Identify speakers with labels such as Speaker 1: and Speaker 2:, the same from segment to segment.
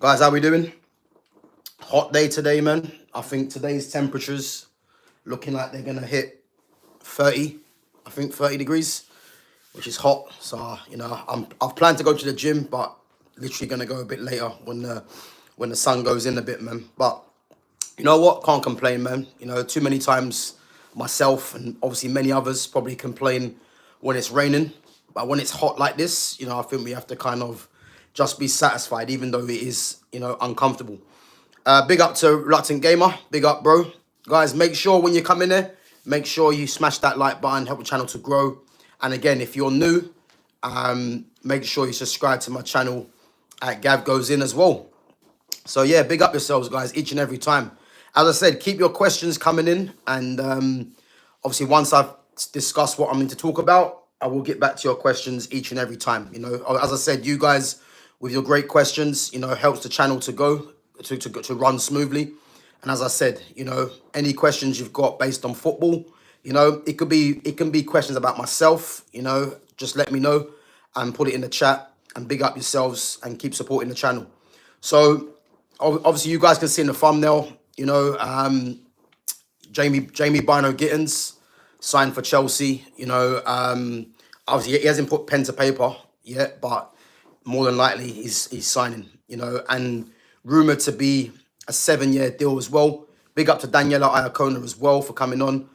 Speaker 1: Guys, how we doing? Hot day today, man. I think today's temperatures looking like they're gonna hit 30. I think 30 degrees, which is hot. So I've planned to go to the gym, but literally gonna go a bit later when the sun goes in a bit, man. But you know what? Can't complain, man. Too many times myself and obviously many others probably complain when it's raining, but when it's hot like this, I think we have to kind of just be satisfied, even though it is, uncomfortable. Big up to Reluctant Gamer. Big up, bro. Guys, make sure when you come in there, make sure you smash that like button, help the channel to grow. And again, if you're new, make sure you subscribe to my channel at GavGoesIn as well. So yeah, big up yourselves, guys, each and every time. As I said, keep your questions coming in. And obviously, once I've discussed what I'm going to talk about, I will get back to your questions each and every time. As I said, you guys, with your great questions, helps the channel to go, to run smoothly. And as I said, any questions you've got based on football, it can be questions about myself, just let me know and put it in the chat, and big up yourselves and keep supporting the channel. So obviously you guys can see in the thumbnail, Jamie BYNOE Gittens signed for Chelsea. Obviously he hasn't put pen to paper yet, but more than likely he's signing, and rumoured to be a 7-year deal as well. Big up to Daniela Iacona as well for coming on.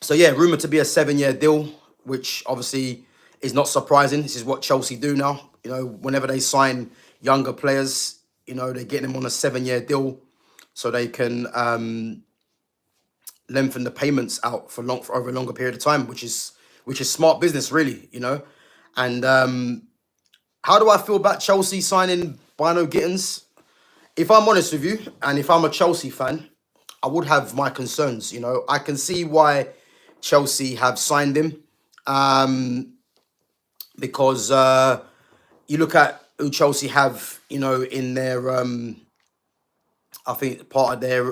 Speaker 1: So yeah, rumoured to be a 7-year deal, which obviously is not surprising. This is what Chelsea do now. Whenever they sign younger players, they're getting them on a 7-year deal so they can lengthen the payments out for over a longer period of time, which is smart business, really. And how do I feel about Chelsea signing BYNOE Gittens? If I'm honest with you, and if I'm a Chelsea fan, I would have my concerns. I can see why Chelsea have signed him, because you look at who Chelsea have, in their I think part of their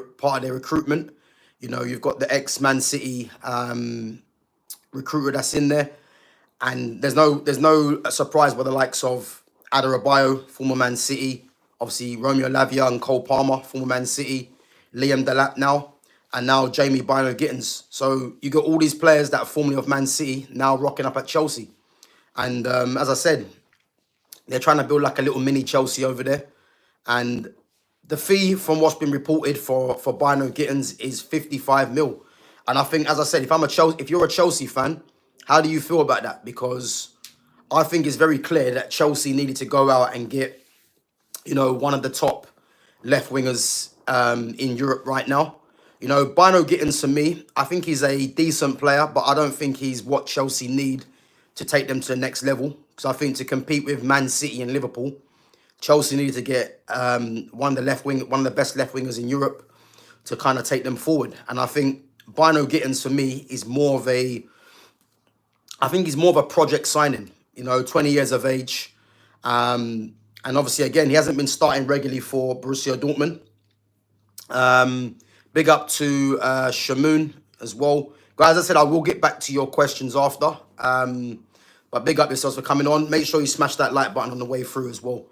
Speaker 1: recruitment. You've got the ex-Man City recruiter that's in there, and there's no surprise by the likes of Adebayo, former Man City, obviously Romeo Lavia and Cole Palmer, former Man City, Liam Delap now, and now Jamie BYNOE Gittens. So you got all these players that are formerly of Man City now rocking up at Chelsea, and as I said, they're trying to build like a little mini Chelsea over there. And the fee, from what's been reported for BYNOE Gittens, is 55 mil. And I think, as I said, if you're a Chelsea fan, how do you feel about that? Because I think it's very clear that Chelsea needed to go out and get, one of the top left wingers in Europe right now. BYNOE Gittens, to me, I think he's a decent player, but I don't think he's what Chelsea need to take them to the next level. Because I think to compete with Man City and Liverpool, Chelsea needed to get one of the best left wingers in Europe to kind of take them forward. And I think BYNOE Gittens, for me, is more of a project signing. 20 years of age, and obviously again he hasn't been starting regularly for Borussia Dortmund. Big up to Shamoon as well, guys. As I said, I will get back to your questions after. But big up yourselves for coming on. Make sure you smash that like button on the way through as well.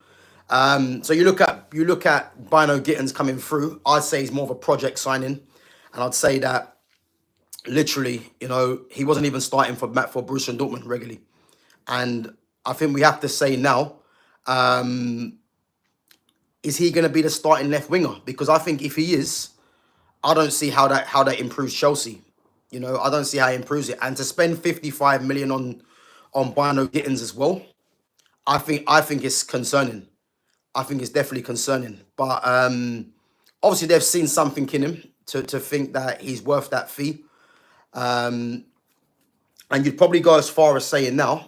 Speaker 1: So you look at BYNOE Gittens coming through. I'd say he's more of a project signing, and I'd say that literally, he wasn't even starting for Borussia Dortmund regularly. And I think we have to say now, is he going to be the starting left winger? Because I think if he is, I don't see how that improves Chelsea. I don't see how it improves it. And to spend 55 million on BYNOE Gittens as well, I think it's concerning. I think it's definitely concerning. But obviously they've seen something in him to think that he's worth that fee. And you'd probably go as far as saying now,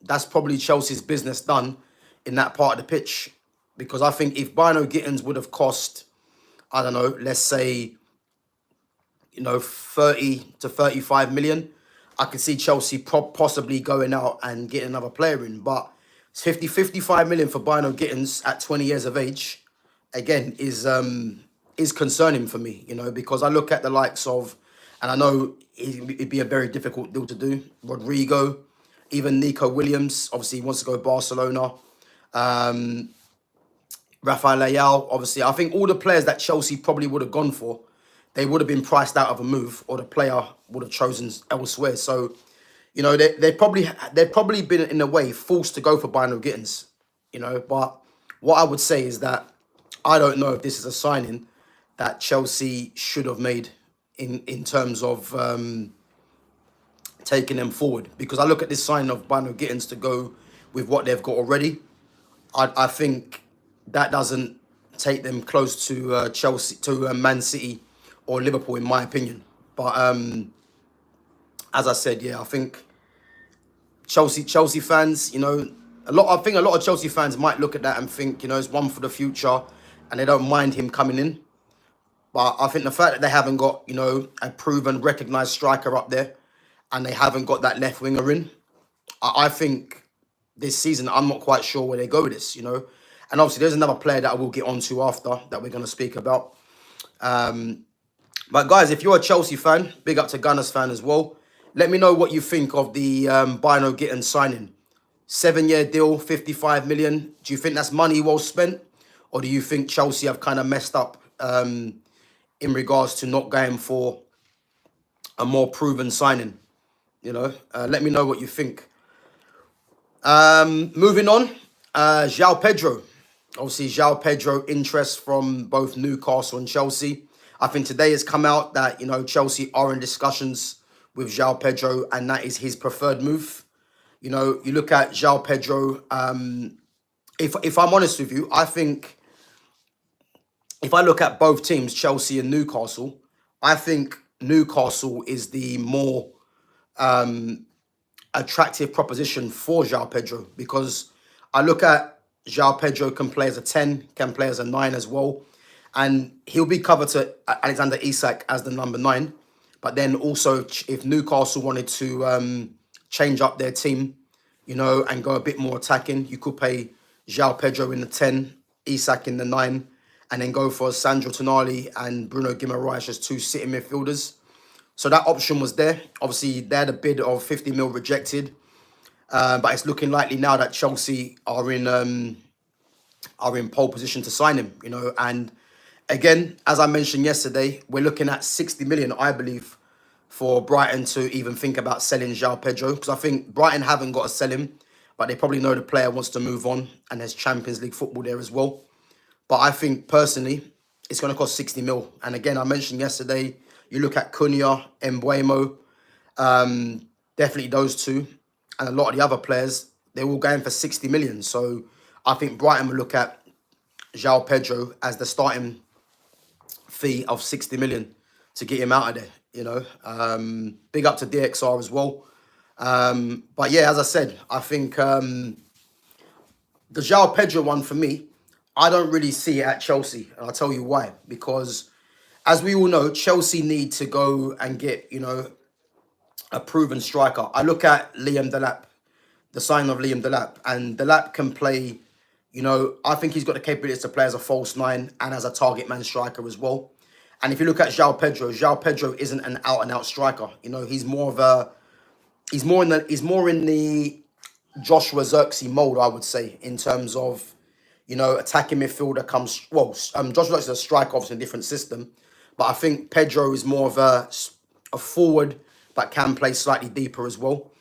Speaker 1: that's probably Chelsea's business done in that part of the pitch. Because I think if BYNOE Gittens would have cost, I don't know, let's say, 30 to 35 million, I could see Chelsea possibly going out and getting another player in. But 55 million for BYNOE Gittens at 20 years of age, again, is concerning for me, because I look at the likes of, and I know it'd be a very difficult deal to do, Rodrigo, even Nico Williams, obviously he wants to go Barcelona. Rafael Leao, obviously. I think all the players that Chelsea probably would have gone for, they would have been priced out of a move, or the player would have chosen elsewhere. So, you know, they'd probably been in a way forced to go for BYNOE Gittens, you know. But what I would say is that I don't know if this is a signing that Chelsea should have made in terms of taking them forward. Because I look at this signing of BYNOE Gittens to go with what they've got already. I think that doesn't take them close to Chelsea, to Man City or Liverpool, in my opinion. But as I said, yeah, I think Chelsea fans, you know, I think a lot of Chelsea fans might look at that and think, you know, it's one for the future, and they don't mind him coming in. But I think the fact that they haven't got, you know, a proven, recognised striker up there, and they haven't got that left winger in, I think this season, I'm not quite sure where they go with this, you know. And obviously, there's another player that I will get onto after that we're going to speak about. But guys, if you're a Chelsea fan, big up to Gunners fan as well. Let me know what you think of the BYNOE Gittens signing. 7-year deal, 55 million. Do you think that's money well spent? Or do you think Chelsea have kind of messed up in regards to not going for a more proven signing? You know, let me know what you think. Moving on, JOAO Pedro. Obviously, JOAO Pedro interest from both Newcastle and Chelsea. I think today has come out that, you know, Chelsea are in discussions with JOAO Pedro, and that is his preferred move. You know, you look at JOAO Pedro. If I'm honest with you, I think if I look at both teams, Chelsea and Newcastle, I think Newcastle is the more attractive proposition for JOAO Pedro, because I look at JOAO Pedro can play as a 10, can play as a 9 as well. And he'll be covered to Alexander Isak as the number 9. But then also, if Newcastle wanted to change up their team, you know, and go a bit more attacking, you could play JOAO Pedro in the 10, Isak in the 9, and then go for Sandro Tonali and Bruno Guimaraes as 2 sitting midfielders. So that option was there. Obviously, they had a bid of 50 mil rejected. But it's looking likely now that Chelsea are in pole position to sign him, you know. And again, as I mentioned yesterday, we're looking at 60 million, I believe, for Brighton to even think about selling JOAO Pedro. Because I think Brighton haven't got to sell him, but they probably know the player wants to move on, and there's Champions League football there as well. But I think, personally, it's going to cost 60 mil. And again, I mentioned yesterday, you look at Cunha, Mbeumo, definitely those two, and a lot of the other players, they're all going for 60 million. So I think Brighton will look at JOAO Pedro as the starting fee of 60 million to get him out of there, you know. Big up to DXR as well. But yeah, as I said, I think the JOAO Pedro one, for me, I don't really see it at Chelsea. And I'll tell you why. Because as we all know, Chelsea need to go and get, you know, a proven striker. I look at Liam Delap, the signing of Liam Delap, and Delap can play, you know, I think he's got the capabilities to play as a false 9 and as a target man striker as well. And if you look at JOAO Pedro isn't an out and out striker. You know, he's more in the Joshua Zirkzee mold, I would say, in terms of, you know, attacking midfielder comes, well, Joshua Zirkzee is a striker, obviously in a different system, but I think Pedro is more of a forward that can play slightly deeper as well.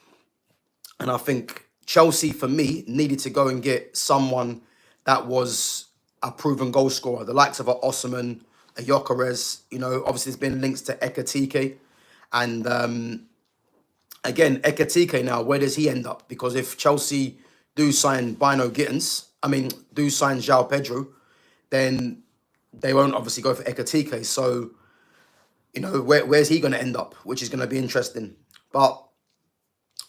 Speaker 1: And I think Chelsea, for me, needed to go and get someone that was a proven goal scorer, the likes of a Osimhen, a Gyökeres. You know, obviously there's been links to Ekitike. And again, Ekitike now, where does he end up? Because if Chelsea do sign BYNOE Gittens, do sign JOAO Pedro, then they won't obviously go for Ekitike. So, you know, where's he going to end up? Which is going to be interesting. But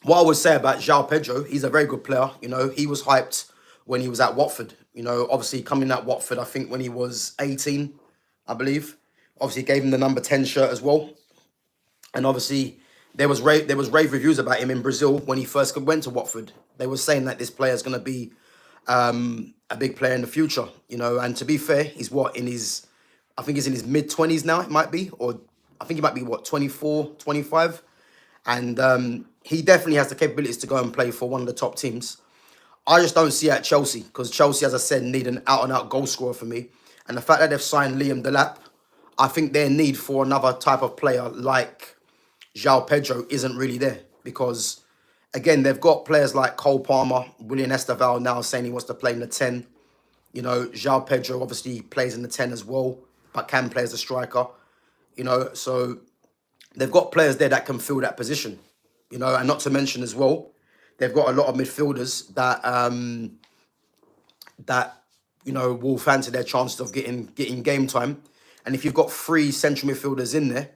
Speaker 1: what I would say about JOAO Pedro, he's a very good player. You know, he was hyped when he was at Watford. You know, obviously coming at Watford, I think when he was 18, I believe. Obviously gave him the number 10 shirt as well. And obviously there was rave reviews about him in Brazil when he first went to Watford. They were saying that this player is going to be a big player in the future. You know, and to be fair, he's I think he's in his mid-20s now, it might be. Or I think he might be, 24, 25. And he definitely has the capabilities to go and play for one of the top teams. I just don't see it at Chelsea, because Chelsea, as I said, need an out-and-out goal scorer for me. And the fact that they've signed Liam Delap, I think their need for another type of player like JOAO Pedro isn't really there, because, again, they've got players like Cole Palmer, William Esteval now saying he wants to play in the 10. You know, JOAO Pedro obviously plays in the 10 as well, but can play as a striker. You know, so they've got players there that can fill that position. You know, and not to mention as well, they've got a lot of midfielders that you know, will fancy their chances of getting game time. And if you've got 3 central midfielders in there,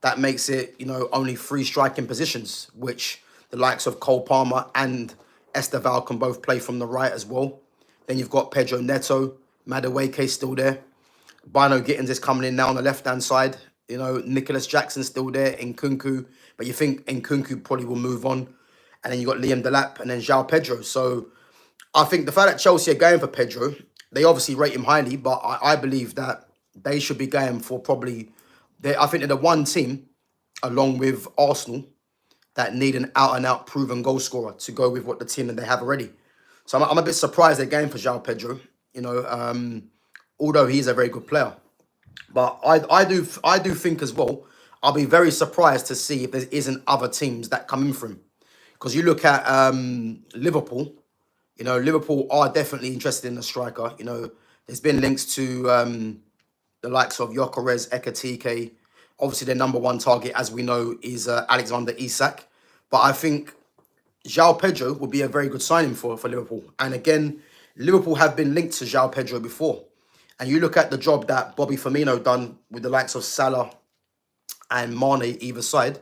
Speaker 1: that makes it, you know, only 3 striking positions, which the likes of Cole Palmer and Esteval can both play from the right as well. Then you've got Pedro Neto, Madueke still there. BYNOE Gittens is coming in now on the left-hand side. You know, Nicholas Jackson's still there, Nkunku. But you think Nkunku probably will move on. And then you got Liam Delap and then JOAO Pedro. So I think the fact that Chelsea are going for Pedro, they obviously rate him highly, but I believe that they should be going for probably... I think they're the one team, along with Arsenal, that need an out-and-out proven goal scorer to go with what the team that they have already. So I'm a bit surprised they're going for JOAO Pedro, you know, although he's a very good player. But I do think as well, I'll be very surprised to see if there isn't other teams that come in for him. Because you look at Liverpool, you know, Liverpool are definitely interested in a striker. You know, there's been links to the likes of Gyökeres, Ekitike. Obviously, their number 1 target, as we know, is Alexander Isak. But I think JOAO Pedro would be a very good signing for Liverpool. And again, Liverpool have been linked to JOAO Pedro before. And you look at the job that Bobby Firmino done with the likes of Salah and Mane either side,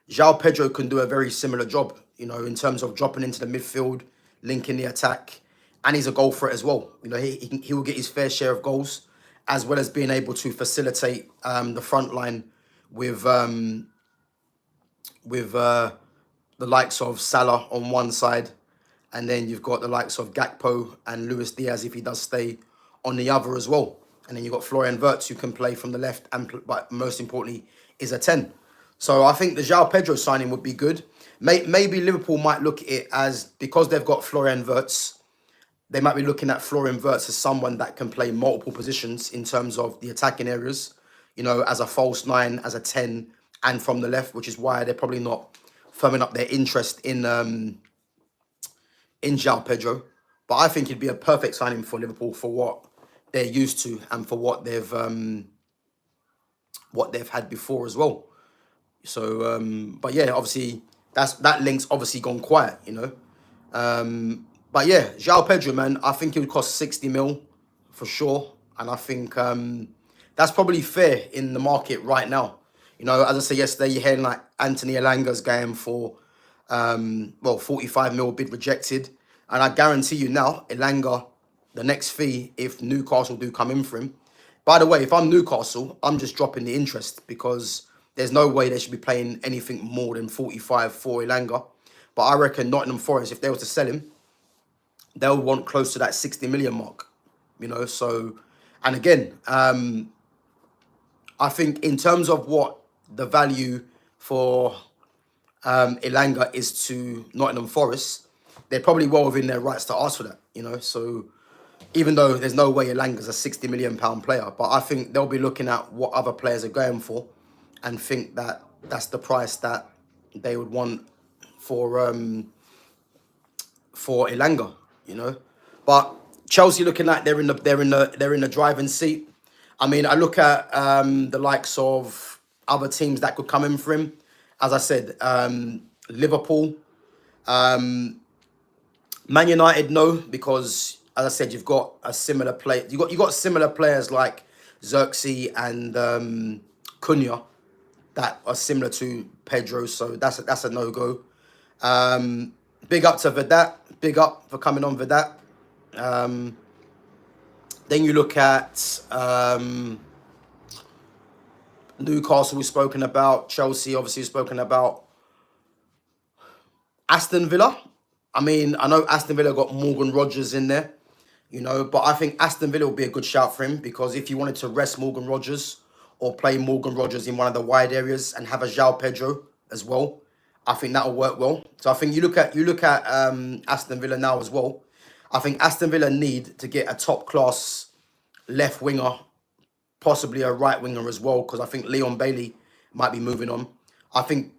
Speaker 1: JOAO Pedro can do a very similar job, you know, in terms of dropping into the midfield, linking the attack, and he's a goal threat as well. You know, he will get his fair share of goals, as well as being able to facilitate the front line with the likes of Salah on one side, and then you've got the likes of Gakpo and Luis Diaz if he does stay on the other as well. And then you've got Florian Wirtz who can play from the left, and but most importantly is a 10. So I think the JOAO Pedro signing would be good. Maybe Liverpool might look at it as, because they've got Florian Wirtz, they might be looking at Florian Wirtz as someone that can play multiple positions in terms of the attacking areas, you know, as a false 9, as a 10, and from the left, which is why they're probably not firming up their interest in JOAO Pedro. But I think it'd be a perfect signing for Liverpool for what they're used to and for what they've had before as well. So, but yeah, obviously that link's obviously gone quiet, you know. But yeah, JOAO Pedro, man, I think it would cost 60 mil for sure, and I think that's probably fair in the market right now. You know, as I said yesterday, you're hearing like Anthony Elanga's going for 45 mil bid rejected, and I guarantee you now, Elanga, the next fee, if Newcastle do come in for him. By the way, if I'm Newcastle, I'm just dropping the interest, because there's no way they should be paying anything more than 45 for Elanga. But I reckon Nottingham Forest, if they were to sell him, they'll want close to that 60 million mark, you know. So, and again, I think in terms of what the value for Elanga is to Nottingham Forest, they're probably well within their rights to ask for that, you know. So even though there's no way Elanga's a 60 million pound player, but I think they'll be looking at what other players are going for and think that that's the price that they would want for Elanga, you know. But Chelsea looking like they're in the driving seat. I mean, I look at the likes of other teams that could come in for him. As I said, Liverpool, Man United, no, because as I said, you've got a similar play. You got similar players like Xerxes and Cunha that are similar to Pedro, so that's a no-go. Big up to Vedat. Big up for coming on, Vedat. Then you look at Newcastle, we've spoken about. Chelsea, obviously, we've spoken about. Aston Villa. I mean, I know Aston Villa got Morgan Rogers in there, you know, but I think Aston Villa will be a good shout for him, because if you wanted to rest Morgan Rogers or play Morgan Rogers in one of the wide areas and have a JOAO Pedro as well, I think that'll work well. So I think you look at Aston Villa now as well. I think Aston Villa need to get a top-class left winger, possibly a right winger as well, because I think Leon Bailey might be moving on. I think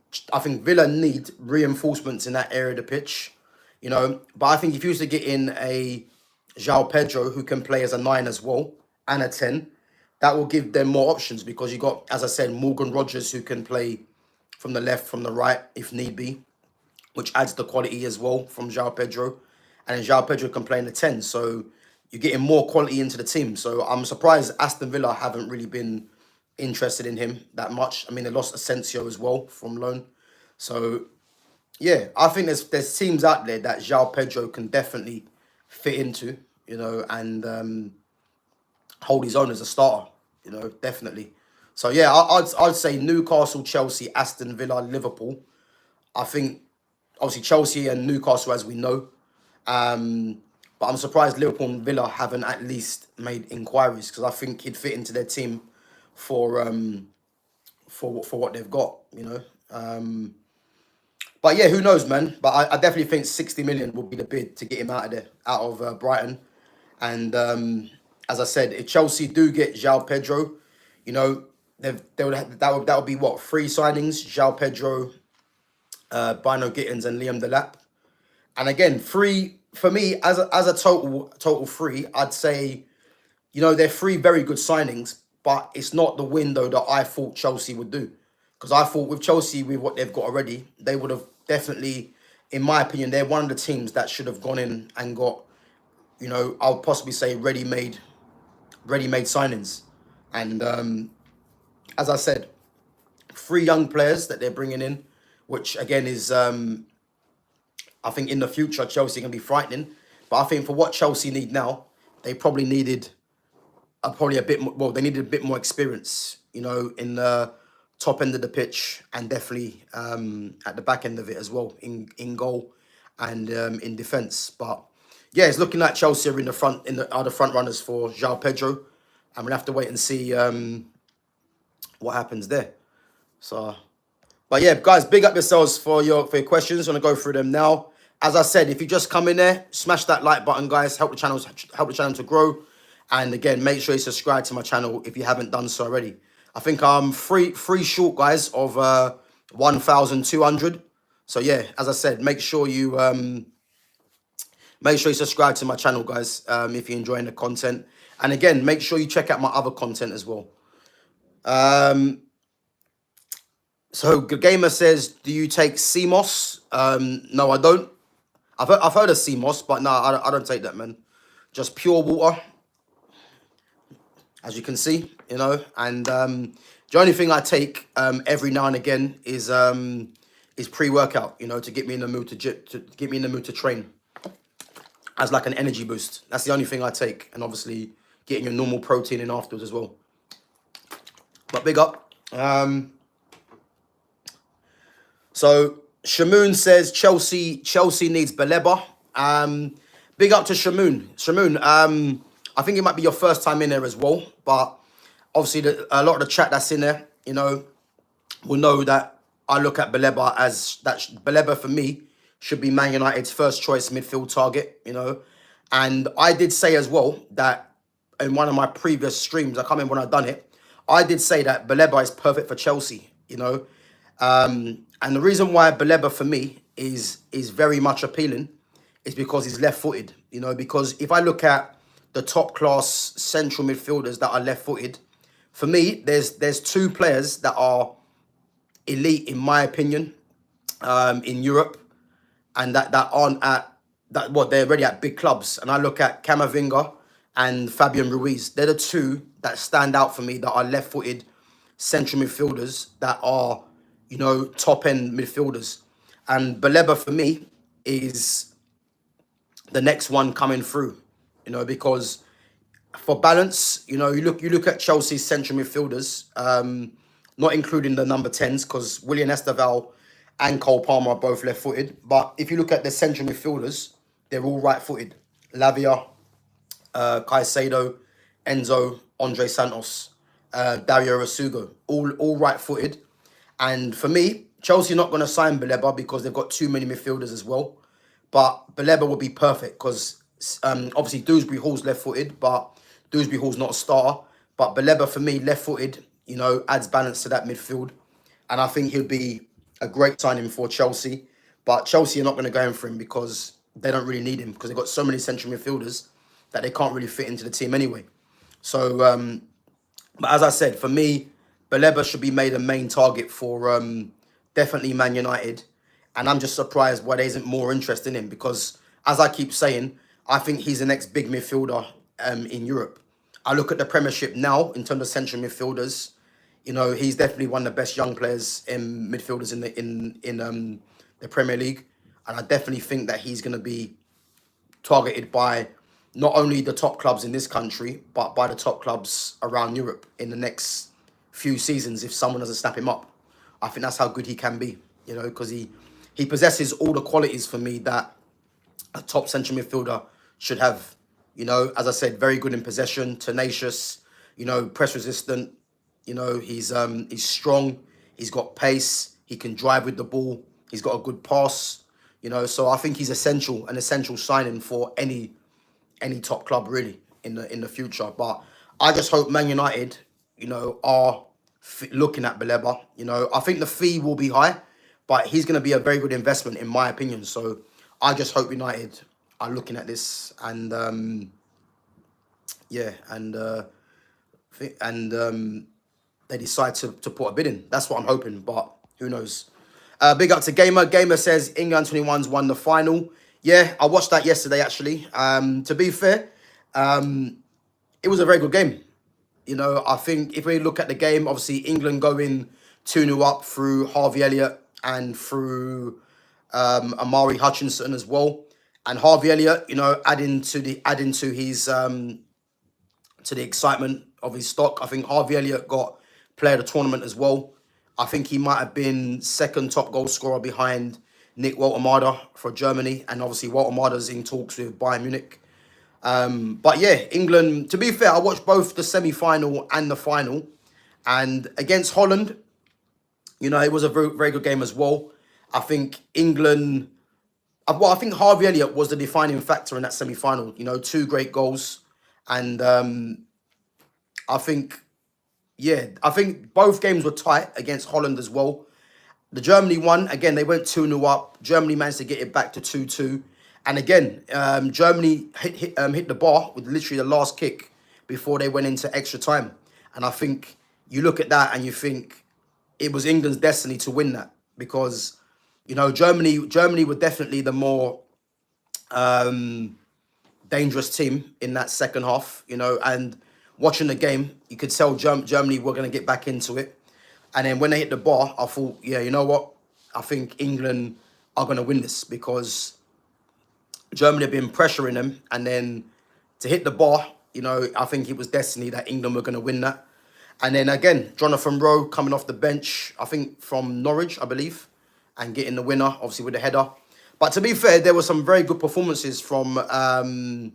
Speaker 1: Villa need reinforcements in that area of the pitch, you know. But I think if you was to get in a JOAO Pedro who can play as a 9 as well and a 10, that will give them more options, because you got, as I said, Morgan Rogers who can play from the left, from the right if need be, which adds the quality as well from JOAO Pedro. And then JOAO Pedro can play in the 10. So you're getting more quality into the team. So I'm surprised Aston Villa haven't really been interested in him that much. I mean, they lost Asensio as well from loan. So, yeah, I think there's teams out there that JOAO Pedro can definitely fit into, you know, and hold his own as a starter, you know, definitely. So, yeah, I'd say Newcastle, Chelsea, Aston Villa, Liverpool. I think, obviously, Chelsea and Newcastle, as we know. But I'm surprised Liverpool and Villa haven't at least made inquiries, because I think he'd fit into their team for what they've got, you know. But yeah, who knows, man? But I definitely think 60 million would be the bid to get him out of there, out of Brighton. And as I said, if Chelsea do get JOAO Pedro, you know, that would be what, 3 signings: JOAO Pedro, BYNOE Gittens, and Liam Delap. And again, 3 for me as a total 3. I'd say, you know, they're 3 very good signings, but it's not the window that I thought Chelsea would do. Because I thought with Chelsea, with what they've got already, they would have definitely, in my opinion, they're one of the teams that should have gone in and got, you know, I'll possibly say ready-made signings. And as I said, 3 young players that they're bringing in, which again is, I think in the future, Chelsea can be frightening. But I think for what Chelsea need now, they probably needed probably a bit more, well, they needed a bit more experience, you know, in the top end of the pitch, and definitely at the back end of it as well, in goal and in defence. But yeah, it's looking like Chelsea are in the front, are the front runners for JOAO Pedro, and we'll have to wait and see what happens there. So, but yeah, guys, big up yourselves for your questions. I'm gonna go through them now. As I said, if you just come in there, smash that like button, guys. Help the channel to grow. And again, make sure you subscribe to my channel if you haven't done so already. I think I'm three short, guys, of 1,200. So yeah, as I said, make sure you subscribe to my channel, guys, if you're enjoying the content. And again, make sure you check out my other content as well. So Gamer says, do you take CMOS? No, I don't. I've heard of CMOS, but no, I don't take that, man. Just pure water, as you can see, you know. And the only thing I take every now and again is pre-workout, you know, to get me in the mood to train, as like an energy boost. That's the only thing I take, and obviously getting your normal protein in afterwards as well. But big up. So Shamoon says Chelsea needs Baleba. Big up to Shamoon. Shamoon, I think it might be your first time in there as well, but obviously a lot of the chat that's in there, you know, will know that I look at Baleba as that. Baleba for me should be Man United's first choice midfield target, you know. And I did say as well that in one of my previous streams, I can't remember when I've done it, I did say that Baleba is perfect for Chelsea, you know. And the reason why Baleba for me is very much appealing is because he's left-footed, you know. Because if I look at the top-class central midfielders that are left-footed, for me, there's 2 players that are elite in my opinion in Europe, and that aren't at they're already at big clubs. And I look at Camavinga and Fabian Ruiz. They're the 2 that stand out for me that are left-footed central midfielders that are, you know, top-end midfielders. And Baleba for me is the next one coming through, you know, because for balance, you know, you look at Chelsea's central midfielders, not including the number 10s, because William Esteval and Cole Palmer are both left-footed. But if you look at the central midfielders, they're all right-footed. Lavia, Caicedo, Enzo, Andre Santos, Dario Rasugo, all right-footed. And for me, Chelsea are not going to sign Baleba because they've got too many midfielders as well. But Baleba would be perfect because Obviously, Dewsbury Hall's left-footed, but Dewsbury Hall's not a star. But Baleba, for me, left-footed, you know, adds balance to that midfield. And I think he'll be a great signing for Chelsea. But Chelsea are not going to go in for him because they don't really need him, because they've got so many central midfielders that they can't really fit into the team anyway. So, but as I said, for me, Baleba should be made a main target for definitely Man United. And I'm just surprised why there isn't more interest in him, because, as I keep saying, I think he's the next big midfielder in Europe. I look at the Premiership now in terms of central midfielders. You know, he's definitely one of the best young players in midfielders in the Premier League, and I definitely think that he's going to be targeted by not only the top clubs in this country, but by the top clubs around Europe in the next few seasons if someone doesn't snap him up. I think that's how good he can be, you know, because he possesses all the qualities for me that a top central midfielder should have. You know, as I said, very good in possession, tenacious, you know, press resistant. You know, he's strong, he's got pace, he can drive with the ball, he's got a good pass, you know, so I think he's an essential signing for any top club really in the future. But I just hope Man United, you know, are looking at Baleba. You know, I think the fee will be high, but he's going to be a very good investment in my opinion. So I just hope United are looking at this and yeah, and they decide to put a bid in. That's what I'm hoping, but who knows? Big up to Gamer. Gamer says England 21's won the final. Yeah, I watched that yesterday, actually. To be fair, it was a very good game. You know, I think if we look at the game, obviously England going 2-0 up through Harvey Elliott and through Amari Hutchinson as well. And Harvey Elliott, you know, adding to his to the excitement of his stock. I think Harvey Elliott got player of the tournament as well. I think he might have been second top goal scorer behind Nick Walter for Germany. And obviously Walter in talks with Bayern Munich. But yeah, England, to be fair, I watched both the semi-final and the final. And against Holland, you know, it was a very, very good game as well. I think England, well, I think Harvey Elliott was the defining factor in that semi-final. You know, 2 great goals. And I think, yeah, I think both games were tight against Holland as well. The Germany one, again, they went 2-0 up. Germany managed to get it back to 2-2. And again, Germany hit the bar with literally the last kick before they went into extra time. And I think you look at that and you think it was England's destiny to win that, because, you know, Germany were definitely the more dangerous team in that second half, you know, and watching the game, you could tell Germany were going to get back into it. And then when they hit the bar, I thought, yeah, you know what? I think England are going to win this, because Germany have been pressuring them. And then to hit the bar, you know, I think it was destiny that England were going to win that. And then again, Jonathan Rowe coming off the bench, I think from Norwich, I believe, and getting the winner, obviously with the header. But to be fair, there were some very good performances from the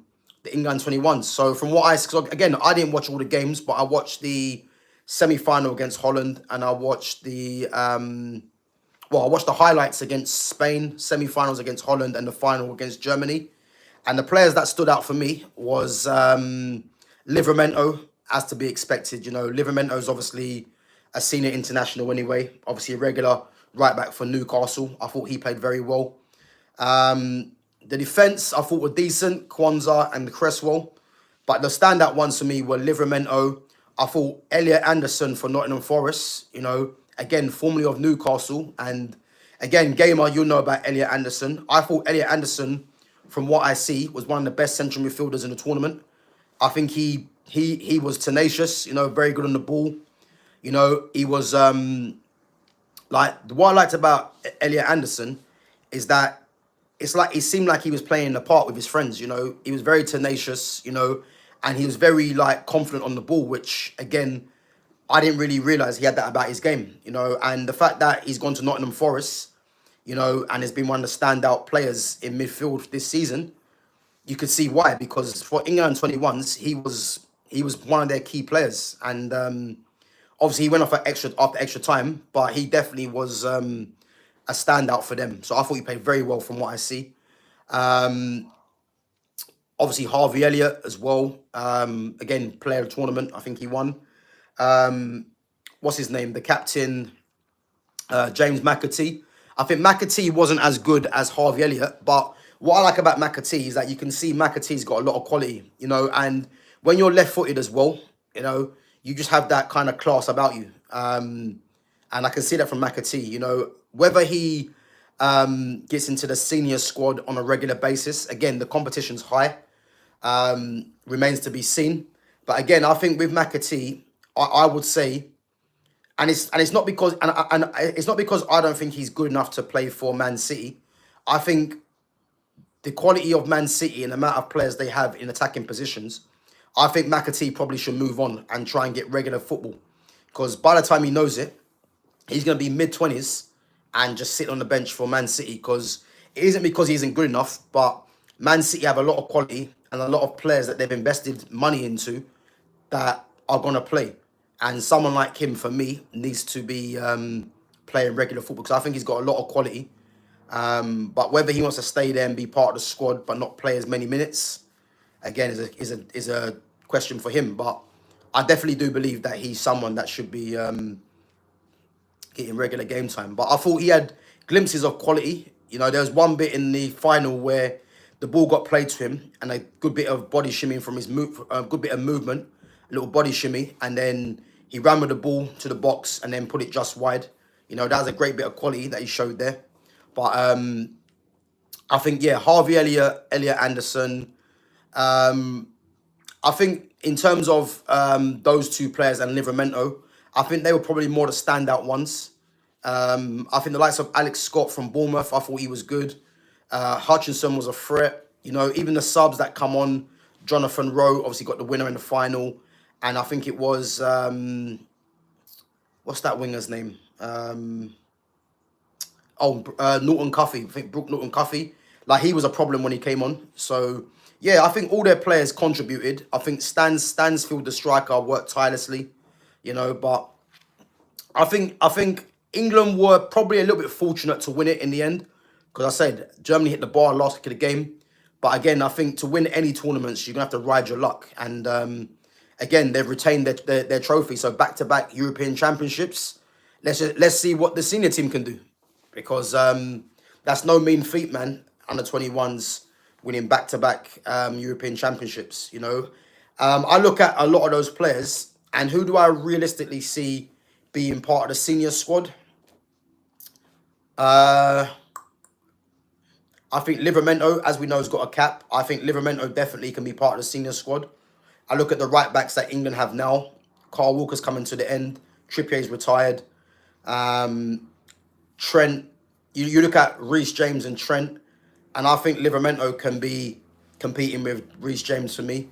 Speaker 1: England 21s. So from what again, I didn't watch all the games, but I watched the semi-final against Holland, and I watched I watched the highlights against Spain, semi-finals against Holland, and the final against Germany. And the players that stood out for me was Livramento, as to be expected. You know, Livramento's obviously a senior international anyway, obviously a regular right back for Newcastle. I thought he played very well. The defence, I thought, were decent, Kwanzaa and Cresswell. But the standout ones for me were Livramento. I thought Elliot Anderson for Nottingham Forest, you know, again, formerly of Newcastle. And again, Gamer, you'll know about Elliot Anderson. I thought Elliot Anderson, from what I see, was one of the best central midfielders in the tournament. I think he was tenacious, you know, very good on the ball. You know, he was, what I liked about Elliot Anderson is that it's like it seemed like he was playing the part with his friends, you know. He was very tenacious, you know, and he was very, like, confident on the ball, which, again, I didn't really realise he had that about his game, you know. And the fact that he's gone to Nottingham Forest, you know, and has been one of the standout players in midfield this season, you could see why. Because for England 21s, he was one of their key players. And obviously he went off after extra time, but he definitely was a standout for them. So I thought he played very well from what I see. Obviously, Harvey Elliott as well. Again, player of the tournament. I think he won. What's his name? The captain, James McAtee. I think McAtee wasn't as good as Harvey Elliott, but what I like about McAtee is that you can see McAtee's got a lot of quality, and when you're left-footed as well, you just have that kind of class about you. And I can see that from McAtee, whether he gets into the senior squad on a regular basis. Again, the competition's high, remains to be seen. But again, I think with McAtee, I would say, and it's not because and it's not because I don't think he's good enough to play for Man City. I think the quality of Man City and the amount of players they have in attacking positions, I think McAtee probably should move on and try and get regular football. Because by the time he knows it, he's going to be mid-20s and just sit on the bench for Man City. Because it isn't because he isn't good enough, but Man City have a lot of quality and a lot of players that they've invested money into that are going to play. And someone like him, for me, needs to be playing regular football because I think he's got a lot of quality. But whether he wants to stay there and be part of the squad but not play as many minutes, again, is a question for him. But I definitely do believe that he's someone that should be getting regular game time. But I thought he had glimpses of quality. There was one bit in the final where the ball got played to him and a good bit of body shimmying from his good bit of movement, a little body shimmy, and then he ran with the ball to the box and then put it just wide. That was a great bit of quality that he showed there. But I think, yeah, Harvey Elliott, Anderson. I think in terms of those two players and Livramento, I think they were probably more the standout ones. I think the likes of Alex Scott from Bournemouth, I thought he was good. Hutchinson was a threat. Even the subs that come on, Jonathan Rowe obviously got the winner in the final. And I think it was, what's that winger's name? Norton Cuffy. I think Brooke Norton Cuffy. Like, he was a problem when he came on. So, yeah, I think all their players contributed. I think Stansfield, the striker, worked tirelessly, but I think England were probably a little bit fortunate to win it in the end. Because I said, Germany hit the bar last kick of the game. But again, I think to win any tournaments, you're going to have to ride your luck. And again, they've retained their trophy. So back-to-back European Championships. Let's see what the senior team can do. Because that's no mean feat, man. Under 21s winning back-to-back European Championships, I look at a lot of those players, and who do I realistically see being part of the senior squad? I think Livramento, as we know, has got a cap. I think Livramento definitely can be part of the senior squad. I look at the right-backs that England have now. Carl Walker's coming to the end. Trippier's retired. Trent, you look at Reece James and Trent, and I think Livramento can be competing with Reece James for me.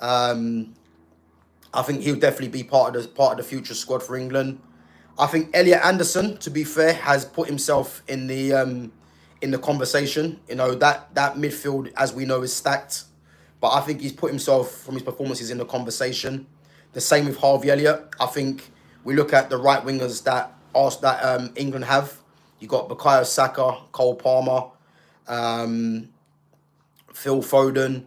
Speaker 1: I think he'll definitely be part of the future squad for England. I think Elliot Anderson, to be fair, has put himself in the conversation. That midfield, as we know, is stacked. But I think he's put himself, from his performances, in the conversation. The same with Harvey Elliott. I think we look at the right wingers that England have. You got Bukayo Saka, Cole Palmer, Phil Foden,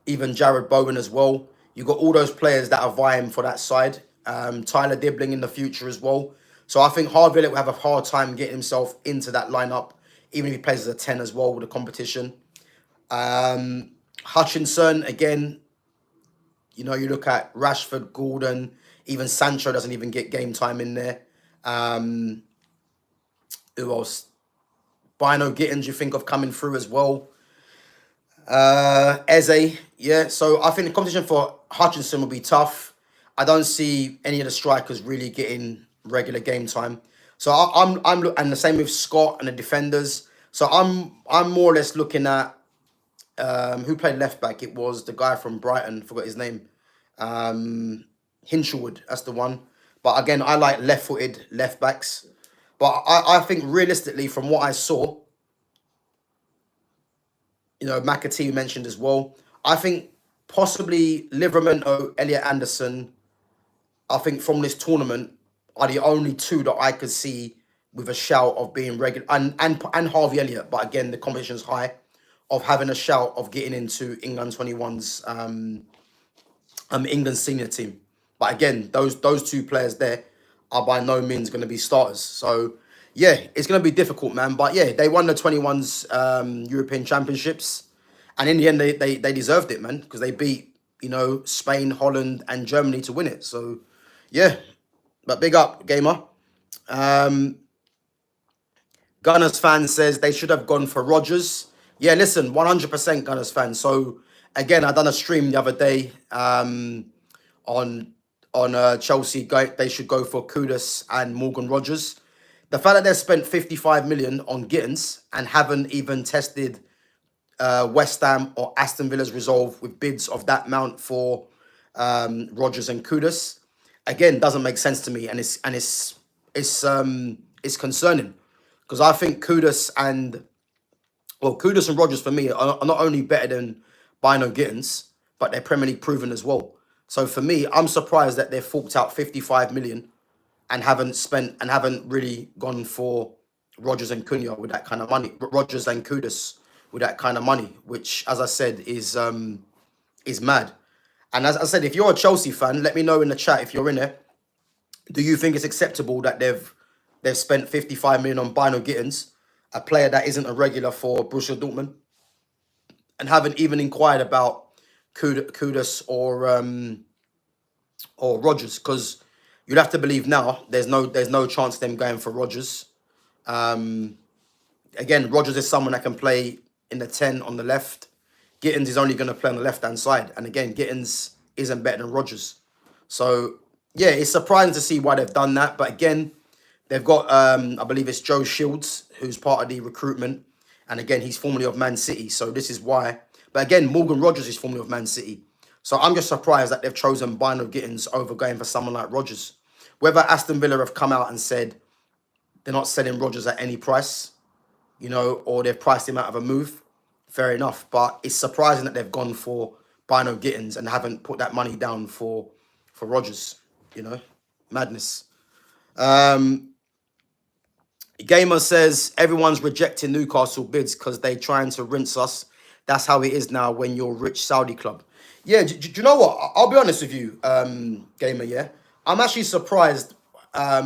Speaker 1: even Jared Bowen as well. You got all those players that are vying for that side. Tyler Dibbling in the future as well. So I think Harvey Elliott will have a hard time getting himself into that lineup, even if he plays as a 10 as well with the competition. Hutchinson, again, you look at Rashford, Gordon, even Sancho doesn't even get game time in there. Who else? BYNOE Gittens, you think of coming through as well. Eze, yeah. So I think the competition for Hutchinson will be tough. I don't see any of the strikers really getting regular game time. So I'm and the same with Scott and the defenders. So I'm more or less looking at who played left back. It was the guy from Brighton, forgot his name. Hinshelwood, that's the one. But again, I like left-footed left backs. But I think realistically, from what I saw, McAtee mentioned as well. I think possibly Livramento, Elliot Anderson, I think from this tournament are the only two that I could see with a shout of being regular, and Harvey Elliott. But again, the competition's high. of having a shout of getting into England 21's England senior team. But again, those two players there are by no means going to be starters. So yeah, it's going to be difficult, man. But yeah, they won the 21's European Championships, and in the end, they deserved it, man, because they beat, you know, Spain, Holland, and Germany to win it. So yeah, but big up, gamer. Gunners fan says they should have gone for Rodgers. Yeah, listen, 100% Gunners fan. So again, I done a stream the other day on Chelsea. They should go for Kudus and Morgan Rodgers. The fact that they spent 55 million on Gittens and haven't even tested West Ham or Aston Villa's resolve with bids of that amount for Rodgers and Kudus, again, doesn't make sense to me, and it's concerning, because I think Kudus and Rodgers for me are not only better than BYNOE Gittens, but they're Premier League proven as well. So for me, I'm surprised that they've forked out 55 million and haven't really gone for Rodgers and Cunha with that kind of money. Rodgers and Kudus with that kind of money, which, as I said, is mad. And as I said, if you're a Chelsea fan, let me know in the chat if you're in it. Do you think it's acceptable that they've spent 55 million on BYNOE Gittens, a player that isn't a regular for Borussia Dortmund, and haven't even inquired about Kudus or Rodgers? Because you'd have to believe now there's no chance of them going for Rodgers. Again, Rodgers is someone that can play in the 10 on the left. Gittens is only going to play on the left-hand side. And again, Gittens isn't better than Rodgers. So, yeah, it's surprising to see why they've done that. But again, they've got, I believe it's Joe Shields, who's part of the recruitment. And again, he's formerly of Man City. So this is why. But again, Morgan Rodgers is formerly of Man City. So I'm just surprised that they've chosen BYNOE Gittens over going for someone like Rodgers. Whether Aston Villa have come out and said they're not selling Rodgers at any price, you know, or they've priced him out of a move, fair enough. But it's surprising that they've gone for BYNOE Gittens and haven't put that money down for Rodgers, you know. Madness. Gamer says everyone's rejecting Newcastle bids because they're trying to rinse us. That's how it is now when you're rich Saudi club. Yeah, do you know what? I'll be honest with you, Gamer, yeah? I'm actually surprised at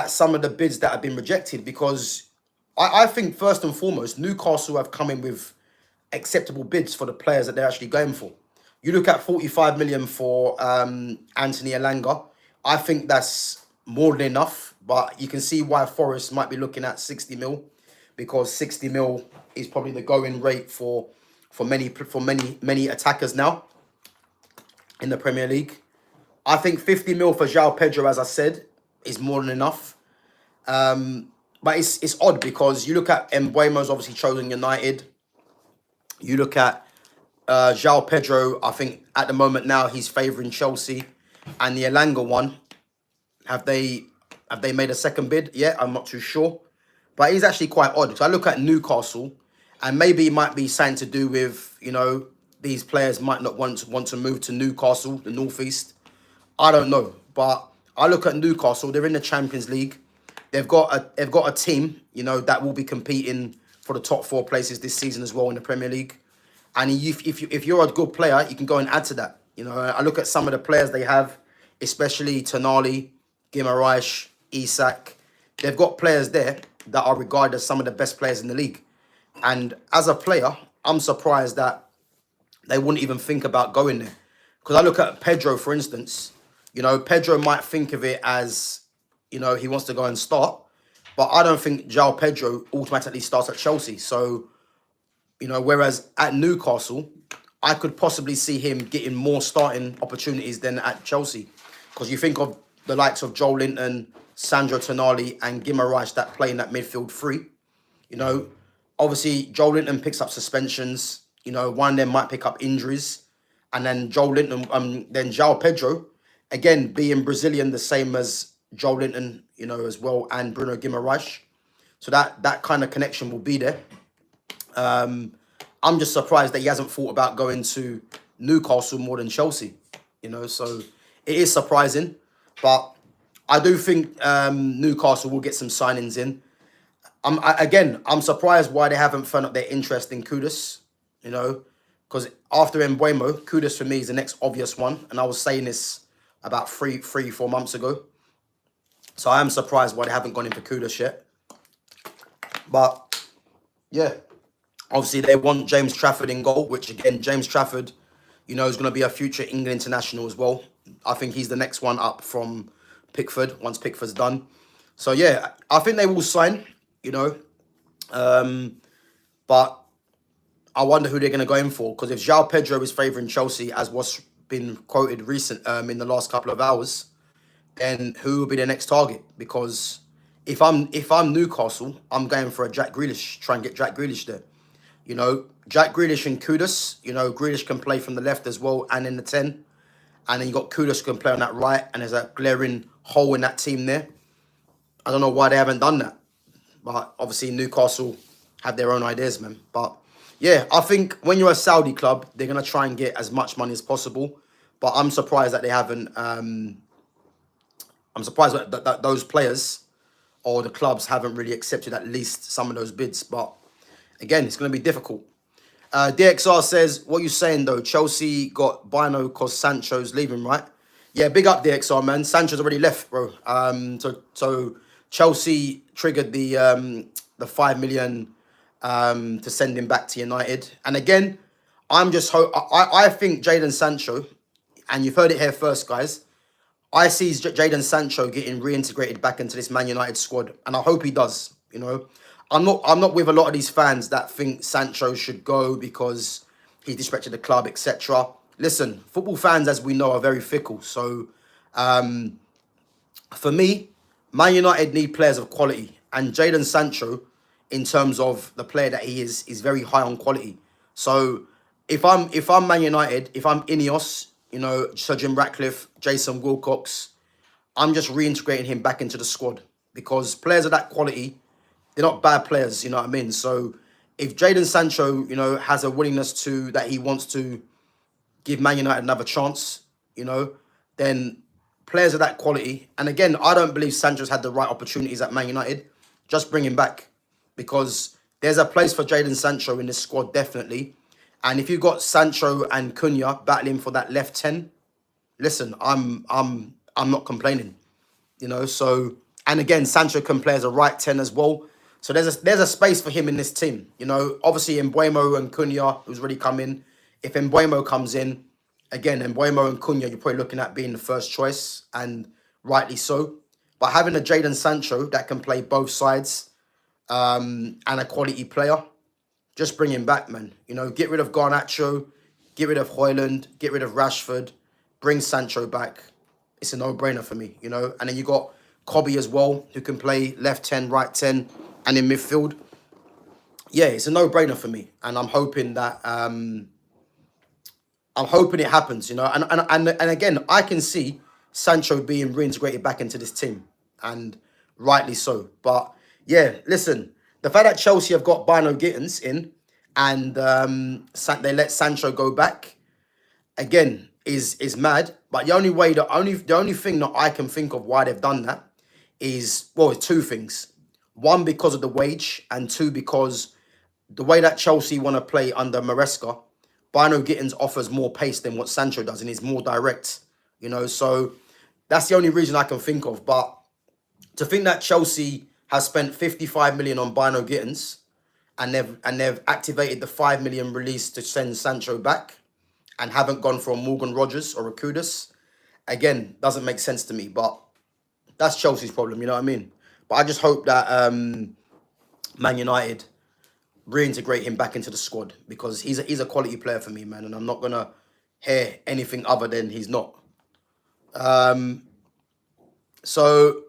Speaker 1: some of the bids that have been rejected, because I think first and foremost, Newcastle have come in with acceptable bids for the players that they're actually going for. You look at 45 million for Anthony Elanga. I think that's more than enough, but you can see why Forest might be looking at 60 mil, because 60 mil is probably the going rate for many attackers now in the Premier League. I think 50 mil for JOAO Pedro, as I said, is more than enough. But it's odd, because you look at Mbeumo's obviously chosen United. You look at JOAO Pedro, I think at the moment now he's favouring Chelsea. And the Elanga one, have they made a second bid yet? I'm not too sure. But he's actually quite odd. So I look at Newcastle, and maybe it might be something to do with, you know, these players might not want to move to Newcastle, the Northeast. I don't know. But I look at Newcastle, they're in the Champions League. They've got a team, you know, that will be competing for the top 4 places this season as well in the Premier League. And if you're a good player, you can go and add to that. You know, I look at some of the players they have, especially Tonali, Guimaraes, Isak. They've got players there that are regarded as some of the best players in the league. And as a player, I'm surprised that they wouldn't even think about going there. Because I look at Pedro, for instance. You know, Pedro might think of it as, you know, he wants to go and start. But I don't think JOAO Pedro automatically starts at Chelsea. So, you know, whereas at Newcastle, I could possibly see him getting more starting opportunities than at Chelsea. Because you think of the likes of Joel Linton, Sandro Tonali, and Guimaraes that play in that midfield three. You know, obviously, Joel Linton picks up suspensions. You know, one of them might pick up injuries. And then Joel Linton, then JOAO Pedro, again, being Brazilian, the same as Joel Linton, you know, as well, and Bruno Guimaraes. So that kind of connection will be there. I'm just surprised that he hasn't thought about going to Newcastle more than Chelsea, you know. So it is surprising, but I do think Newcastle will get some signings in. Again, I'm surprised why they haven't found up their interest in Kudus, you know, because after Mbeumo, Kudus for me is the next obvious one, and I was saying this about 4 months ago. So I am surprised why they haven't gone in for Kudus yet. But yeah, obviously they want James Trafford in goal, which again, James Trafford, you know, is going to be a future England international as well. I think he's the next one up from Pickford once Pickford's done. So yeah, I think they will sign, you know. But I wonder who they're going to go in for, because if JOAO Pedro is favouring Chelsea, as what's been quoted in the last couple of hours, then who will be the next target? Because if I'm Newcastle, I'm going for a Jack Grealish, try and get Jack Grealish there. You know, Jack Grealish and Kudus. You know, Grealish can play from the left as well and in the 10. And then you got Kudus who can play on that right, and there's a glaring hole in that team there. I don't know why they haven't done that. But obviously Newcastle have their own ideas, man. But yeah, I think when you're a Saudi club, they're going to try and get as much money as possible. But I'm surprised that they haven't... I'm surprised that those players or the clubs haven't really accepted at least some of those bids. But again, it's going to be difficult. DXR says, what you saying though? Chelsea got BYNOE because Sancho's leaving, right? Yeah, big up DXR, man. Sancho's already left, bro. So Chelsea triggered the 5 million to send him back to United. And again, I think Jadon Sancho, and you've heard it here first, guys. I see Jadon Sancho getting reintegrated back into this Man United squad, and I hope he does. You know, I'm not with a lot of these fans that think Sancho should go because he disrespected the club, etc. Listen, football fans, as we know, are very fickle. So, for me, Man United need players of quality, and Jadon Sancho, in terms of the player that he is very high on quality. So, if I'm Man United, if I'm Ineos, you know, Sir Jim Ratcliffe, Jason Wilcox, I'm just reintegrating him back into the squad, because players of that quality, they're not bad players, you know what I mean? So if Jadon Sancho, you know, has a willingness that he wants to give Man United another chance, you know, then players of that quality, and again, I don't believe Sancho's had the right opportunities at Man United, just bring him back, because there's a place for Jadon Sancho in this squad, definitely. And if you've got Sancho and Cunha battling for that left 10, listen, I'm not complaining, you know. So, and again, Sancho can play as a right 10 as well. So there's a space for him in this team, you know. Obviously, Mbeumo and Cunha, who's already come in. If Mbeumo comes in, again, Mbeumo and Cunha, you're probably looking at being the first choice, and rightly so. But having a Jadon Sancho that can play both sides, and a quality player, just bring him back, man. You know, get rid of Garnacho, get rid of Højlund, get rid of Rashford, bring Sancho back. It's a no-brainer for me, you know. And then you got Kobe as well, who can play left 10, right 10, and in midfield. Yeah, it's a no-brainer for me. And I'm hoping that it happens, you know. And again, I can see Sancho being reintegrated back into this team, and rightly so. But yeah, listen, the fact that Chelsea have got BYNOE Gittens in, and they let Sancho go back, again, is mad. But the only thing that I can think of why they've done that is, well, it's two things. One, because of the wage, and two, because the way that Chelsea want to play under Maresca, BYNOE Gittens offers more pace than what Sancho does, and is more direct, you know. So that's the only reason I can think of. But to think that Chelsea has spent 55 million on BYNOE Gittens, and they've activated the 5 million release to send Sancho back, and haven't gone for a Morgan Rogers or a Kudus, again, doesn't make sense to me. But that's Chelsea's problem, you know what I mean? But I just hope that Man United reintegrate him back into the squad, because he's a quality player for me, man, and I'm not gonna hear anything other than he's not. So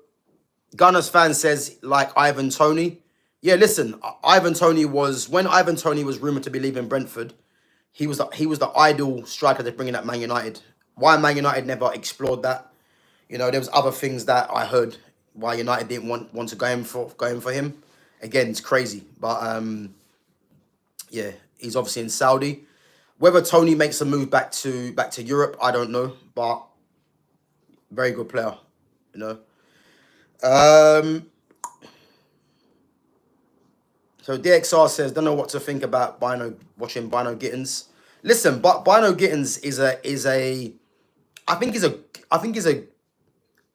Speaker 1: Gunners fan says, like Ivan Toney. Yeah, listen, when Ivan Toney was rumored to be leaving Brentford, he was the ideal striker to bring in at Man United. Why Man United never explored that? You know, there was other things that I heard why United didn't want to go in for him. Again, it's crazy, but yeah, he's obviously in Saudi. Whether Tony makes a move back to Europe, I don't know, but very good player, you know. So DXR says, don't know what to think about watching BYNOE Gittens. Listen, but BYNOE Gittens I think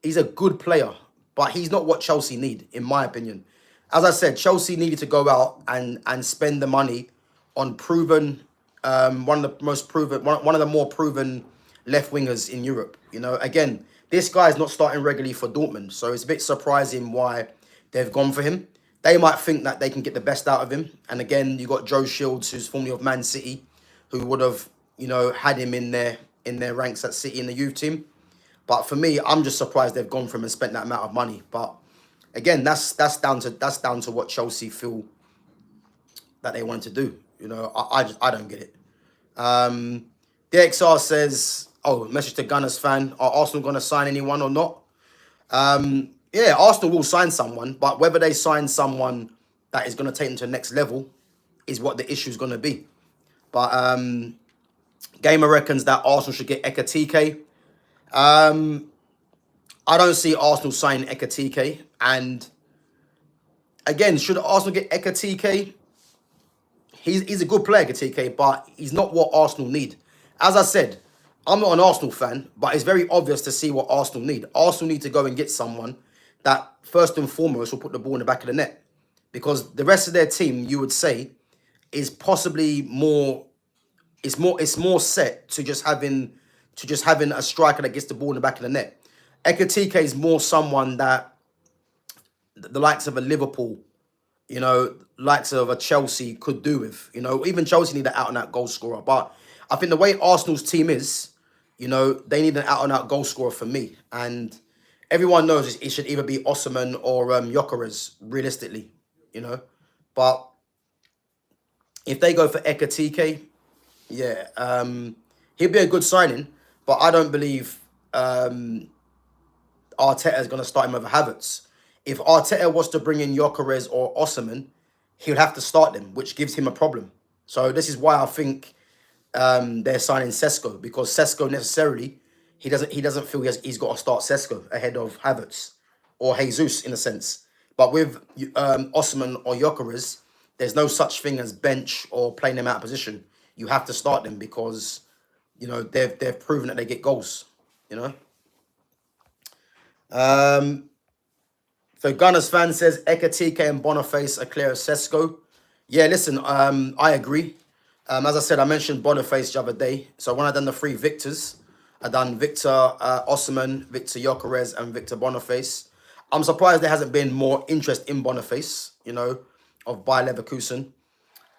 Speaker 1: he's a good player, but he's not what Chelsea need, in my opinion. As I said, Chelsea needed to go out and spend the money on proven, one of the more proven left wingers in Europe. You know, again, this guy's not starting regularly for Dortmund, so it's a bit surprising why they've gone for him. They might think that they can get the best out of him. And again, you got Joe Shields, who's formerly of Man City, who would have, you know, had him in their ranks at City in the youth team. But for me, I'm just surprised they've gone for him and spent that amount of money. But again, that's down to what Chelsea feel that they wanted to do. You know, I don't get it. DXR says, oh, message to Gunners fan, are Arsenal going to sign anyone or not? Yeah, Arsenal will sign someone, but whether they sign someone that is going to take them to the next level is what the issue is going to be. But Gamer reckons that Arsenal should get Ekatike. I don't see Arsenal signing Ekatike. And again, should Arsenal get Ekatike? He's a good player, Ekatike, but he's not what Arsenal need. As I said, I'm not an Arsenal fan, but it's very obvious to see what Arsenal need. Arsenal need to go and get someone that first and foremost will put the ball in the back of the net. Because the rest of their team, you would say, is possibly more set to just having a striker that gets the ball in the back of the net. Ekatike is more someone that the likes of a Liverpool, you know, likes of a Chelsea could do with. You know, even Chelsea need an out-and-out goal scorer. But I think the way Arsenal's team is, you know, they need an out-and-out goal scorer for me. And everyone knows it should either be Osimhen or Gyökeres, realistically, you know. But if they go for Ekatike, yeah, he'll be a good signing. But I don't believe Arteta is going to start him over Havertz. If Arteta was to bring in Gyökeres or Osimhen, he would have to start them, which gives him a problem. So this is why I think they're signing Sesko, because Sesko necessarily he doesn't feel he's got to start Sesko ahead of Havertz or Jesus in a sense. But with Osimhen or Gyökeres, there's no such thing as bench or playing them out of position. You have to start them because, you know, they've proven that they get goals, you know. So Gunners fan says Ekatike and Boniface are clear of Sesko. Yeah, listen, I agree. As I said, I mentioned Boniface the other day. So when I done the three Victors, I done Victor Osimhen, Victor Gyökeres, and Victor Boniface. I'm surprised there hasn't been more interest in Boniface, you know, of Bayer Leverkusen.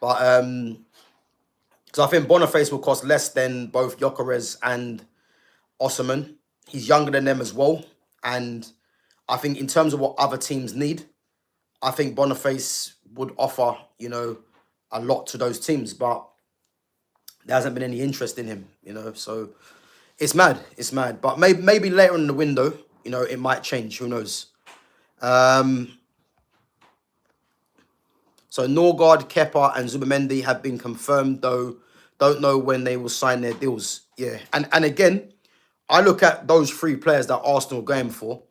Speaker 1: But because I think Boniface will cost less than both Gyökeres and Osimhen. He's younger than them as well. And I think in terms of what other teams need, I think Boniface would offer, you know, a lot to those teams. But there hasn't been any interest in him, you know. So it's mad. It's mad. But maybe later in the window, you know, it might change. Who knows? So Norgard, Kepa, and Zubamendi have been confirmed, though don't know when they will sign their deals. Yeah, and again, I look at those three players that Arsenal are going for,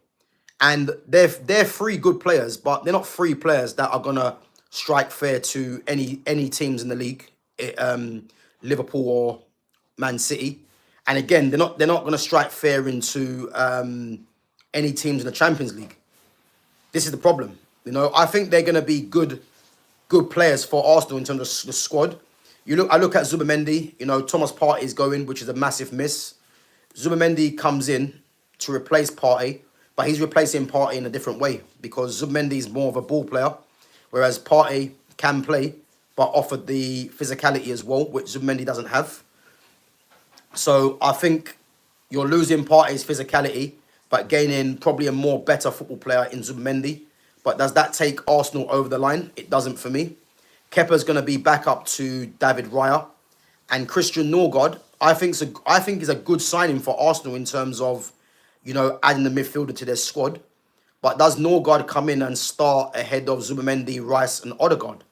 Speaker 1: and they're three good players, but they're not three players that are gonna strike fair to any teams in the league, Liverpool or Man City. And again, they're not gonna strike fair into any teams in the Champions League. This is the problem. You know, I think they're gonna be good players for Arsenal in terms of the squad. I look at Zubamendi, you know, Thomas Partey is going, which is a massive miss. Zubamendi comes in to replace Partey, but he's replacing Partey in a different way because Zubamendi is more of a ball player, whereas Partey can play, but offered the physicality as well, which Zubamendi doesn't have. So I think you're losing Partey's physicality, but gaining probably a more better football player in Zubamendi. But does that take Arsenal over the line? It doesn't for me. Kepa's going to be back up to David Raya. And Christian Norgard, I think is a good signing for Arsenal in terms of, you know, adding the midfielder to their squad. But does Norgard come in and start ahead of Zubamendi, Rice, and Odegaard?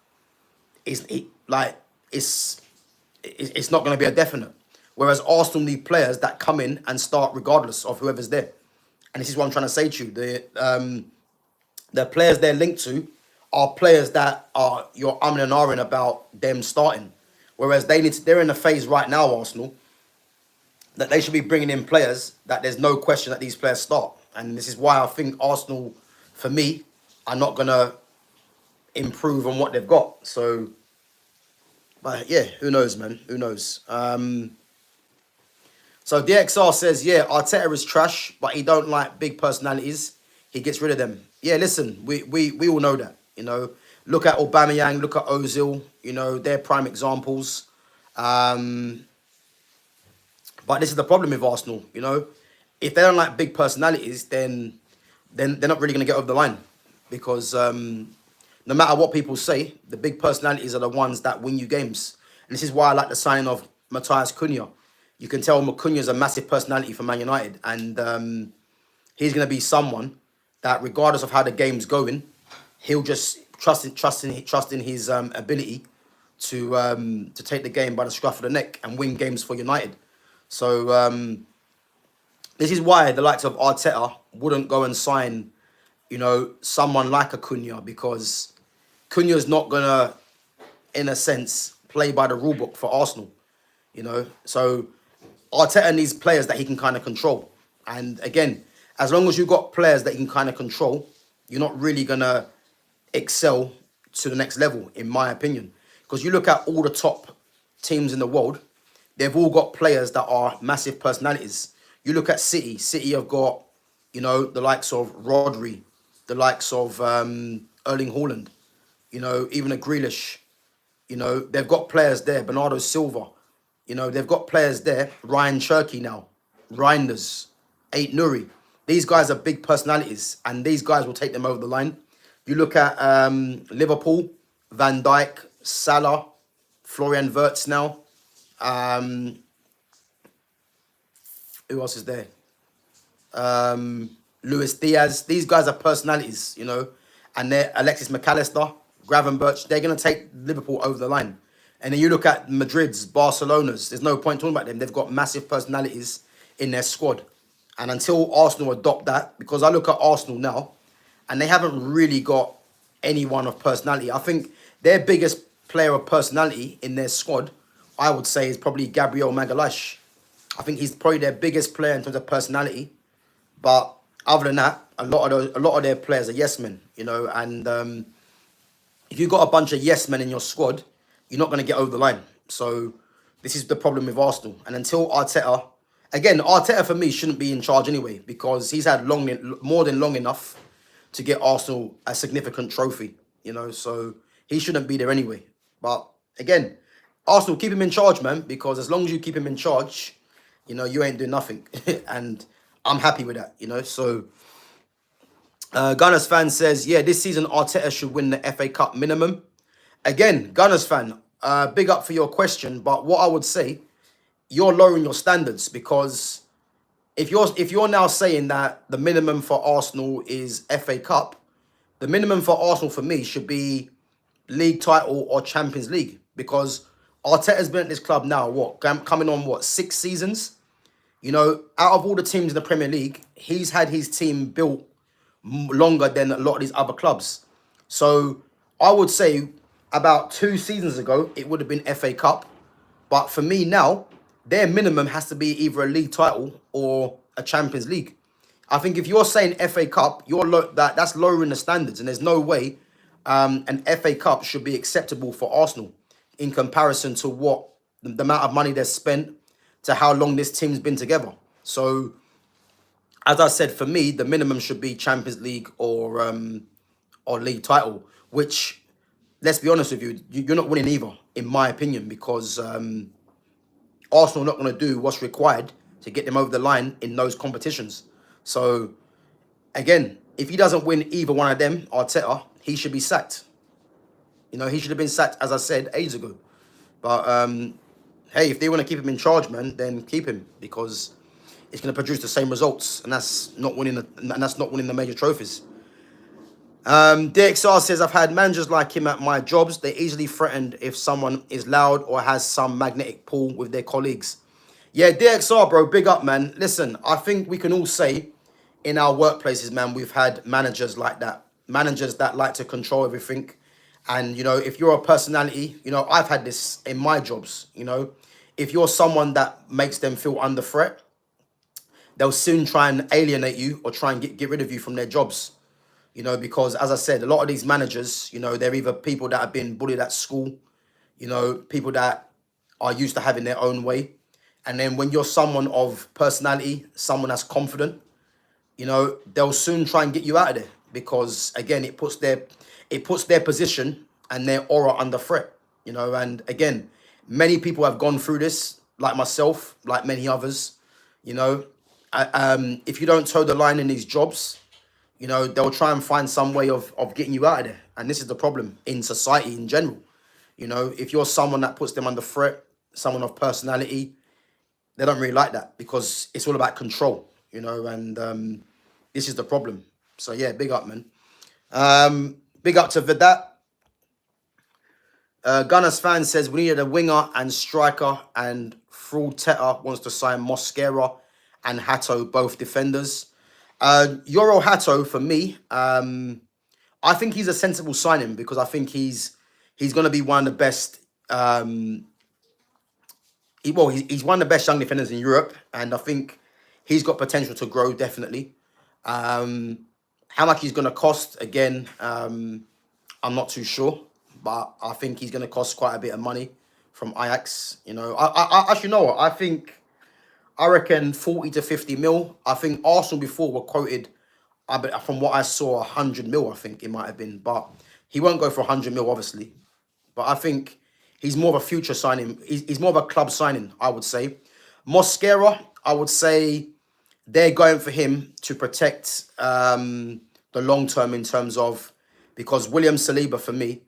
Speaker 1: It's not going to be a definite. Whereas Arsenal need players that come in and start regardless of whoever's there. And this is what I'm trying to say to you. The players they're linked to are players that are you're umming and ahhing about them starting. Whereas they're in a phase right now, Arsenal, that they should be bringing in players that there's no question that these players start. And this is why I think Arsenal, for me, are not going to improve on what they've got. So, but yeah, who knows, man? Who knows? So DXR says, yeah, Arteta is trash, but he don't like big personalities. He gets rid of them. Yeah, listen, we all know that. You know, look at Aubameyang, look at Ozil. You know, they're prime examples. But this is the problem with Arsenal. You know, if they don't like big personalities, then they're not really going to get over the line, because no matter what people say, the big personalities are the ones that win you games. And this is why I like the signing of Matthias Cunha. You can tell Cunha is a massive personality for Man United, and he's going to be someone that, regardless of how the game's going, he'll just trust in his ability to take the game by the scruff of the neck and win games for United. So this is why the likes of Arteta wouldn't go and sign, you know, someone like a Cunha, because Cunha's not gonna, in a sense, play by the rule book for Arsenal. You know, so Arteta needs players that he can kind of control. And again, as long as you've got players that you can kind of control, you're not really going to excel to the next level, in my opinion. Because you look at all the top teams in the world, they've all got players that are massive personalities. You look at City. City have got, you know, the likes of Rodri, the likes of Erling Haaland, you know, even a Grealish. You know, they've got players there, Bernardo Silva. You know, they've got players there. Ryan Cherky now, Reinders, Ait Nouri. These guys are big personalities, and these guys will take them over the line. You look at Liverpool, Van Dijk, Salah, Florian Wirtz now. Who else is there? Luis Diaz. These guys are personalities, you know. And they're Alexis McAllister, Gravenberch. They're going to take Liverpool over the line. And then you look at Madrid's, Barcelona's. There's no point talking about them. They've got massive personalities in their squad. And until Arsenal adopt that, because I look at Arsenal now, and they haven't really got anyone of personality. I think their biggest player of personality in their squad, I would say, is probably Gabriel Magalhaes. I think he's probably their biggest player in terms of personality. But other than that, a lot of their players are yes men, you know. And if you've got a bunch of yes men in your squad, you're not going to get over the line. So this is the problem with Arsenal. And until Arteta, again, Arteta for me shouldn't be in charge anyway, because he's had more than long enough to get Arsenal a significant trophy, you know. So he shouldn't be there anyway. But again, Arsenal, keep him in charge, man, because as long as you keep him in charge, you know, you ain't doing nothing. And I'm happy with that, you know. So Gunners fan says, yeah, this season Arteta should win the FA Cup minimum. Again, Gunners fan, big up for your question, but what I would say, you're lowering your standards, because if you're now saying that the minimum for Arsenal is FA Cup, the minimum for Arsenal for me should be league title or Champions League, because Arteta's been at this club now, coming on 6 seasons? You know, out of all the teams in the Premier League, he's had his team built longer than a lot of these other clubs. So I would say about 2 seasons ago, it would have been FA Cup. But for me now, their minimum has to be either a league title or a Champions League. I think if you're saying FA Cup, that's lowering the standards, and there's no way an FA Cup should be acceptable for Arsenal in comparison to what the amount of money they've spent, to how long this team's been together. So, as I said, for me, the minimum should be Champions League or league title, which, let's be honest with you, you're not winning either, in my opinion, because Arsenal are not going to do what's required to get them over the line in those competitions. So, again, if he doesn't win either one of them, Arteta, he should be sacked. You know, he should have been sacked, as I said, ages ago. But, hey, if they want to keep him in charge, man, then keep him, because it's going to produce the same results, and that's not winning the major trophies. DXR says, I've had managers like him at my jobs. They're easily threatened if someone is loud or has some magnetic pull with their colleagues. Yeah, DXR, bro, big up, man. Listen, I think we can all say in our workplaces, man, we've had managers like that. managers that like to control everything. And, you know, if you're a personality, you know, I've had this in my jobs, you know, if you're someone that makes them feel under threat, they'll soon try and alienate you or try and get rid of you from their jobs. You know, because as I said, a lot of these managers, you know, they're either people that have been bullied at school, you know, people that are used to having their own way. And then when you're someone of personality, someone that's confident, you know, they'll soon try and get you out of there because again, it puts their position and their aura under threat, you know. And again, many people have gone through this, like myself, like many others, you know. If you don't toe the line in these jobs, you know, they'll try and find some way of getting you out of there. And this is the problem in society in general. You know, if you're someone that puts them under threat, someone of personality, they don't really like that because it's all about control, you know, and this is the problem. So, yeah, big up, man. Big up to Vedat. Gunners fan says we needed a winger and striker, and Teta wants to sign Mosquera and Hato, both defenders. Yoro Hato, for me, I think he's a sensible signing because I think he's going to be one of the best. He's one of the best young defenders in Europe, and I think he's got potential to grow definitely. How much he's going to cost, again, I'm not too sure, but I think he's going to cost quite a bit of money from Ajax. You know, I actually know what I reckon 40 to 50 mil. I think Arsenal before were quoted, from what I saw, 100 mil, I think it might have been. But he won't go for 100 mil, obviously. But I think he's more of a future signing. He's more of a club signing, I would say. Mosquera, I would say they're going for him to protect the long term in terms of, because William Saliba, for me,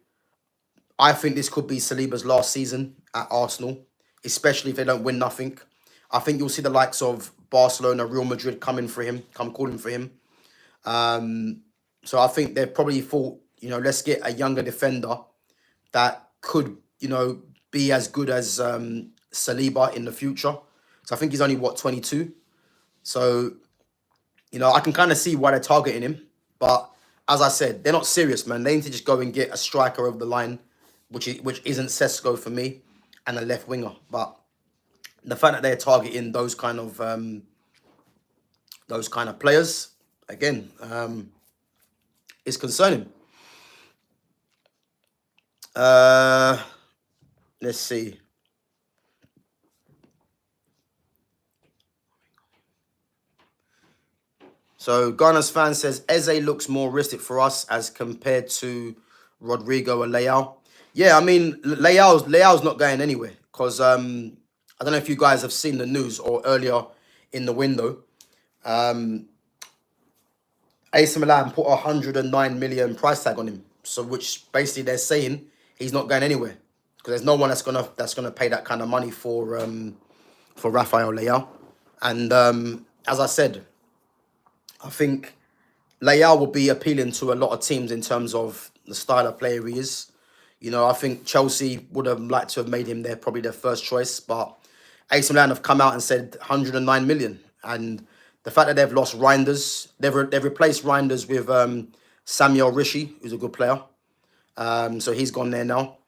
Speaker 1: I think this could be Saliba's last season at Arsenal, especially if they don't win nothing. I think you'll see the likes of Barcelona, Real Madrid come calling for him. So I think they probably thought, you know, let's get a younger defender that could, you know, be as good as Saliba in the future. So I think he's only, 22? So, you know, I can kind of see why they're targeting him. But as I said, they're not serious, man. They need to just go and get a striker over the line, which isn't Sesko for me, and a left winger. But the fact that they're targeting those kind of players, again, is concerning. Let's see. So Ghana's fan says Eze looks more realistic for us as compared to Rodrigo and Leao. Yeah, I mean Leao's not going anywhere because I don't know if you guys have seen the news or earlier in the window. AC Milan put 109 million price tag on him, so which basically they're saying he's not going anywhere because there's no one that's gonna pay that kind of money for Rafael Leao. And as I said, I think Leao will be appealing to a lot of teams in terms of the style of player he is. You know, I think Chelsea would have liked to have made him probably their first choice, but AC Milan have come out and said 109 million. And the fact that they've lost Reinders, they've replaced Reinders with Samuel Rishi, who's a good player. So he's gone there now.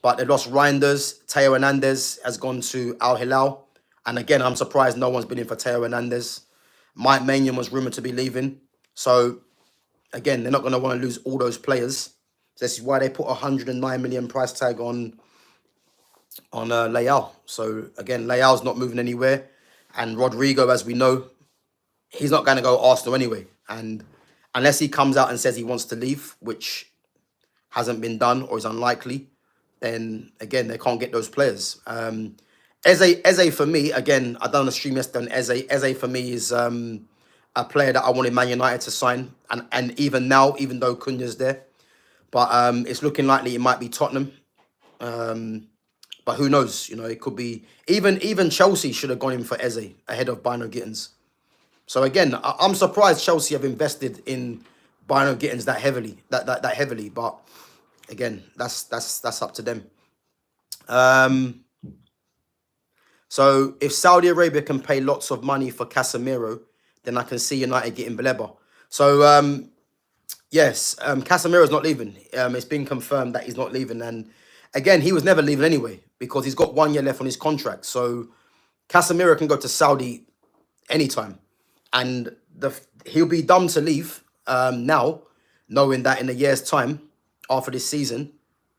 Speaker 1: But they've lost Reinders. Teo Hernandez has gone to Al Hilal. And again, I'm surprised no one's been in for Teo Hernandez. Mike Maignan was rumoured to be leaving. So, again, they're not going to want to lose all those players. So this is why they put 109 million price tag on Leao. So, again, Leao's not moving anywhere. And Rodrigo, as we know, he's not going to go Arsenal anyway. And unless he comes out and says he wants to leave, which hasn't been done or is unlikely, then, again, they can't get those players. Eze for me, again, I done a stream yesterday on Eze. Eze for me is a player that I wanted Man United to sign. And even now, even though Cunha's there. But it's looking likely it might be Tottenham. But who knows? You know, it could be... Even Chelsea should have gone in for Eze ahead of BYNOE Gittens. So again, I'm surprised Chelsea have invested in BYNOE Gittens that heavily. That heavily. But again, that's up to them. So if Saudi Arabia can pay lots of money for Casemiro, then I can see United getting Baleba. So Yes, Casemiro's not leaving. It's been confirmed that he's not leaving, and again, he was never leaving anyway because he's got 1 year left on his contract. So Casemiro can go to Saudi anytime, and he'll be dumb to leave now, knowing that in a year's time, after this season,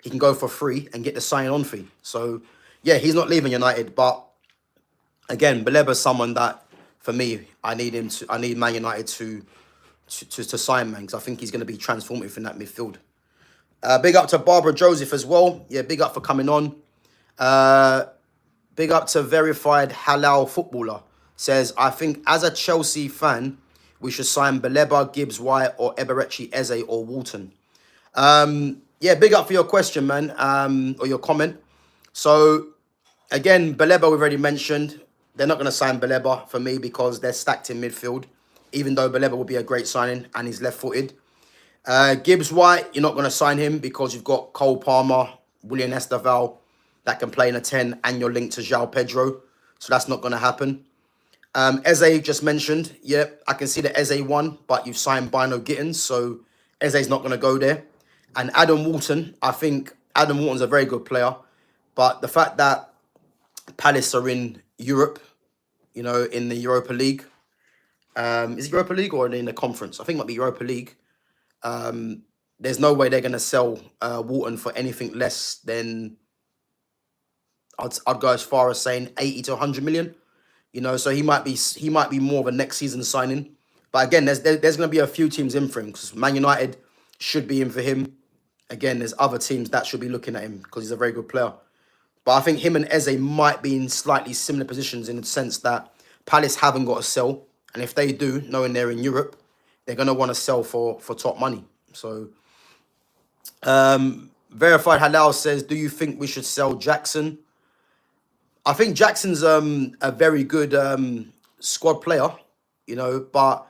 Speaker 1: he can go for free and get the sign-on fee. So yeah, he's not leaving United, but again, Baleba's someone that for me, I need Man United to sign, man, because I think he's going to be transformative in that midfield. Big up to Barbara Joseph as well. Yeah, big up for coming on. Big up to Verified Halal Footballer. Says, I think as a Chelsea fan, we should sign Baleba, Gibbs White, or Eberechi Eze or Walton. Yeah, big up for your question, man, or your comment. So, again, Baleba we've already mentioned. They're not going to sign Baleba for me because they're stacked in midfield, even though Baleba will be a great signing and he's left-footed. Gibbs White, you're not going to sign him because you've got Cole Palmer, William Esteval that can play in a 10, and you're linked to JOAO Pedro. So that's not going to happen. Eze just mentioned. Yeah, I can see the Eze one, but you've signed BYNOE Gittens, so Eze's not going to go there. And Adam Walton, I think Adam Walton's a very good player, but the fact that Palace are in Europe, you know, in the Europa League, is it Europa League or in the conference? I think it might be Europa League. There's no way they're going to sell Walton for anything less than, I'd go as far as saying 80 to 100 million. You know, so he might be more of a next season signing. But again, there's going to be a few teams in for him because Man United should be in for him. Again, there's other teams that should be looking at him because he's a very good player. But I think him and Eze might be in slightly similar positions in the sense that Palace haven't got to sell. And if they do, knowing they're in Europe, they're going to want to sell for top money. So, Verified Halal says, do you think we should sell Jackson? I think Jackson's a very good squad player, you know, but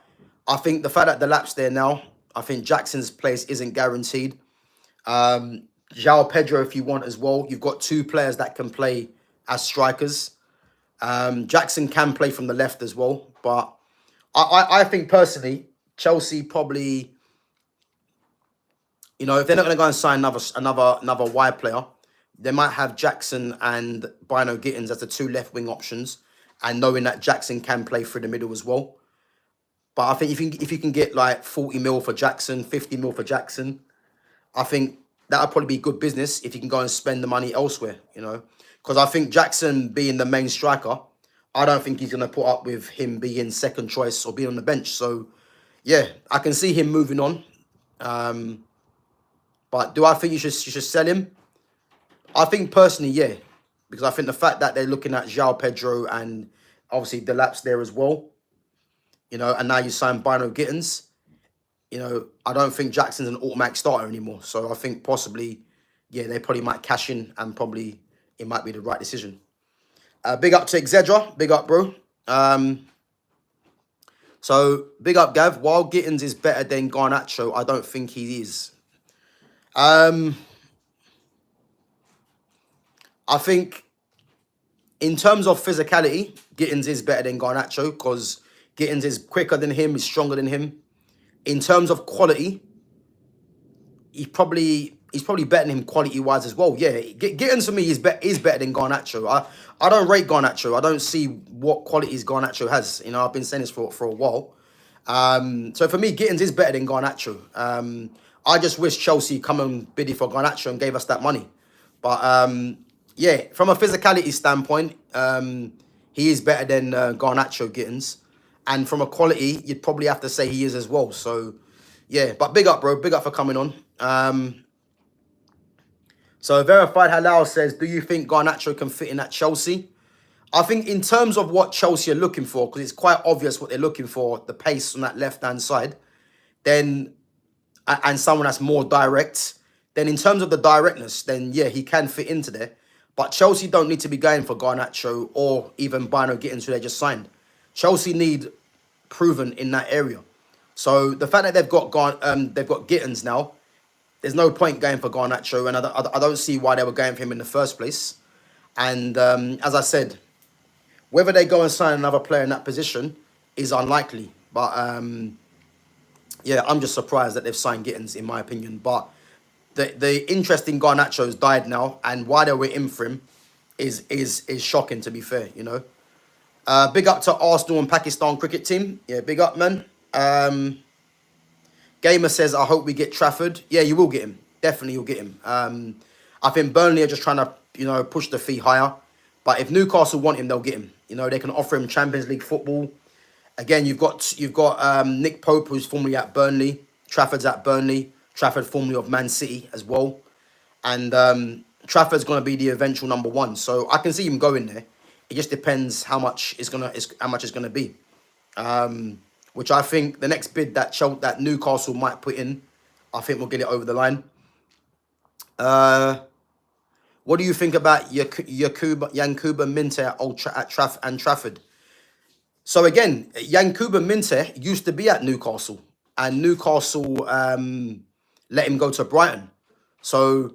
Speaker 1: I think the fact that the lap's there now, I think Jackson's place isn't guaranteed. JOAO Pedro, if you want as well. You've got two players that can play as strikers. Jackson can play from the left as well, but I think personally, Chelsea probably, you know, if they're not going to go and sign another wide player, they might have Jackson and BYNOE Gittens as the two left wing options, and knowing that Jackson can play through the middle as well. But I think if you can get like 40 mil for Jackson, 50 mil for Jackson, I think that would probably be good business if you can go and spend the money elsewhere, you know. Because I think Jackson being the main striker, I don't think he's going to put up with him being second choice or being on the bench. So, yeah, I can see him moving on. But do I think you should sell him? I think personally, yeah. Because I think the fact that they're looking at JOAO Pedro and obviously Delap's there as well, you know, and now you sign BYNOE Gittens, you know, I don't think Jackson's an automatic starter anymore. So I think possibly, yeah, they probably might cash in and probably it might be the right decision. Big up to Xedra. Big up, bro. So big up, Gav. While Gittens is better than Garnacho, I don't think he is. I think in terms of physicality, Gittens is better than Garnacho because Gittens is quicker than him, is stronger than him. In terms of quality, he's probably better than him quality-wise as well. Yeah, Gittens for me is better than Garnacho. I don't rate Garnacho. I don't see what qualities Garnacho has. You know, I've been saying this for a while. So for me, Gittens is better than Garnacho. I just wish Chelsea come and bid for Garnacho and gave us that money. But yeah, from a physicality standpoint, he is better than Garnacho Gittens. And from a quality, you'd probably have to say he is as well. So, yeah. But big up, bro. Big up for coming on. So, Verified Halal says, do you think Garnacho can fit in at Chelsea? I think in terms of what Chelsea are looking for, because it's quite obvious what they're looking for, the pace on that left-hand side, then, and someone that's more direct, then in terms of the directness, then, yeah, he can fit into there. But Chelsea don't need to be going for Garnacho or even BYNOE Gittens, who they just signed. Chelsea need proven in that area. So the fact that they've got Gittens now, there's no point going for Garnacho, and I don't see why they were going for him in the first place. And as I said, whether they go and sign another player in that position is unlikely. But yeah, I'm just surprised that they've signed Gittens, in my opinion. But the interest in Garnacho's died now, and why they were in for him is shocking, to be fair, you know. Big up to Arsenal and Pakistan cricket team. Yeah, big up, man. Gamer says, I hope we get Trafford. Yeah, you will get him. Definitely you'll get him. I think Burnley are just trying to, you know, push the fee higher. But if Newcastle want him, they'll get him. You know, they can offer him Champions League football. Again, you've got Nick Pope, who's formerly at Burnley. Trafford's at Burnley. Trafford formerly of Man City as well. And Trafford's going to be the eventual number one. So I can see him going there. It just depends how much it's gonna be. Which I think the next bid that Newcastle might put in, I think we'll get it over the line. What do you think about Yankuba Minteh at Trafford? So again, Yankuba Minteh used to be at Newcastle, and Newcastle let him go to Brighton. So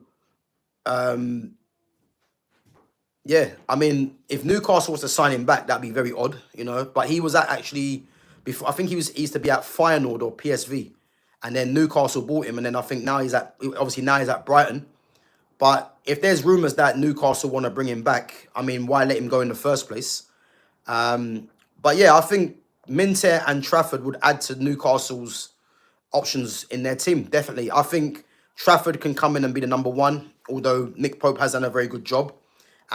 Speaker 1: yeah, I mean, if Newcastle was to sign him back, that'd be very odd, you know. But he was actually before. I think he used to be at Feyenoord or PSV, and then Newcastle bought him, and then I think now he's at Brighton. But if there's rumours that Newcastle want to bring him back, I mean, why let him go in the first place? But yeah, I think Minteh and Trafford would add to Newcastle's options in their team, definitely. I think Trafford can come in and be the number one, although Nick Pope has done a very good job.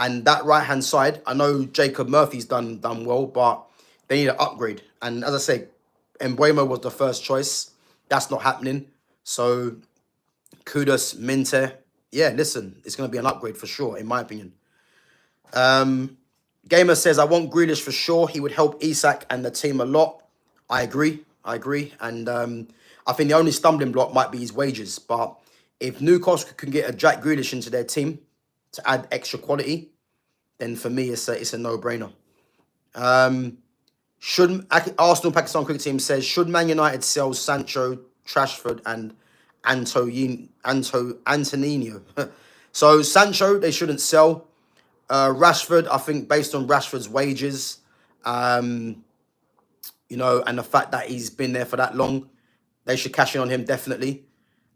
Speaker 1: And that right-hand side, I know Jacob Murphy's done well, but they need an upgrade. And as I say, Mbeumo was the first choice. That's not happening. So, kudos, Minteh. Yeah, listen, it's going to be an upgrade for sure, in my opinion. Gamer says, I want Grealish for sure. He would help Isak and the team a lot. I agree. And I think the only stumbling block might be his wages. But if Newcastle can get a Jack Grealish into their team to add extra quality, then for me, it's a no-brainer. Should Arsenal Pakistan cricket team says, should Man United sell Sancho, Rashford, and Antonino? So Sancho, they shouldn't sell. Rashford, I think based on Rashford's wages, you know, and the fact that he's been there for that long, they should cash in on him, definitely.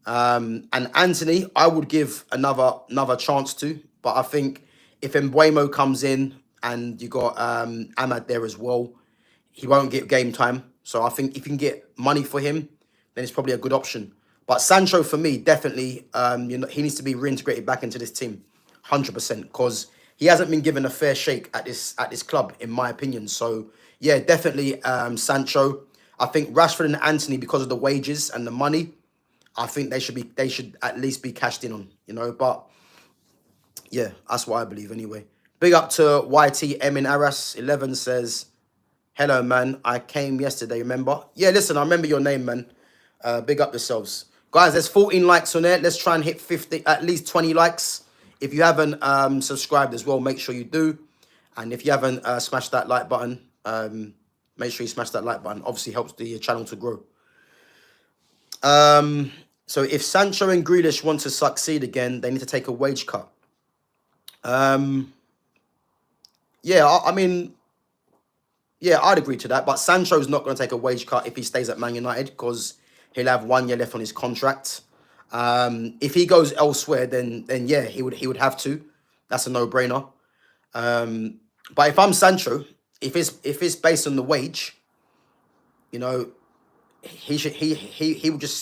Speaker 1: And Anthony, I would give another chance to, but I think if Mbeumo comes in and you got Ahmad there as well, he won't get game time. So I think if you can get money for him, then it's probably a good option. But Sancho, for me, definitely, you know, he needs to be reintegrated back into this team, 100%, because he hasn't been given a fair shake at this club, in my opinion. So yeah, definitely Sancho. I think Rashford and Anthony, because of the wages and the money, I think they should at least be cashed in on, you know. But yeah, that's what I believe anyway. Big up to YTM in Aras 11 says, hello man, I came yesterday, remember? Yeah, listen, I remember your name, man. Big up yourselves. Guys, there's 14 likes on there. Let's try and hit 50, at least 20 likes. If you haven't subscribed as well, make sure you do. And if you haven't smashed that like button, make sure you smash that like button. Obviously helps the channel to grow. So if Sancho and Grealish want to succeed again, they need to take a wage cut. Yeah, I mean, yeah, I'd agree to that. But Sancho's not going to take a wage cut if he stays at Man United because he'll have 1 year left on his contract. If he goes elsewhere, then yeah, he would have to. That's a no-brainer. But if I'm Sancho, if it's based on the wage, you know, he would just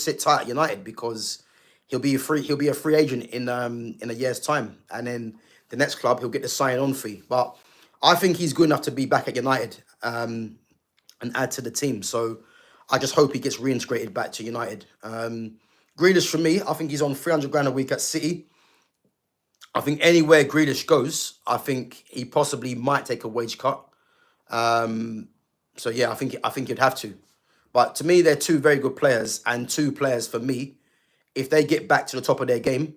Speaker 1: sit tight at United because he'll be a free agent in a year's time, and then the next club he'll get the sign-on fee. But I think he's good enough to be back at United and add to the team. So I just hope he gets reintegrated back to United. Grealish, for me, I think he's on 300 grand a week at City. I think anywhere Grealish goes, I think he possibly might take a wage cut. So yeah, I think he'd have to. But to me, they're two very good players, and two players for me, if they get back to the top of their game,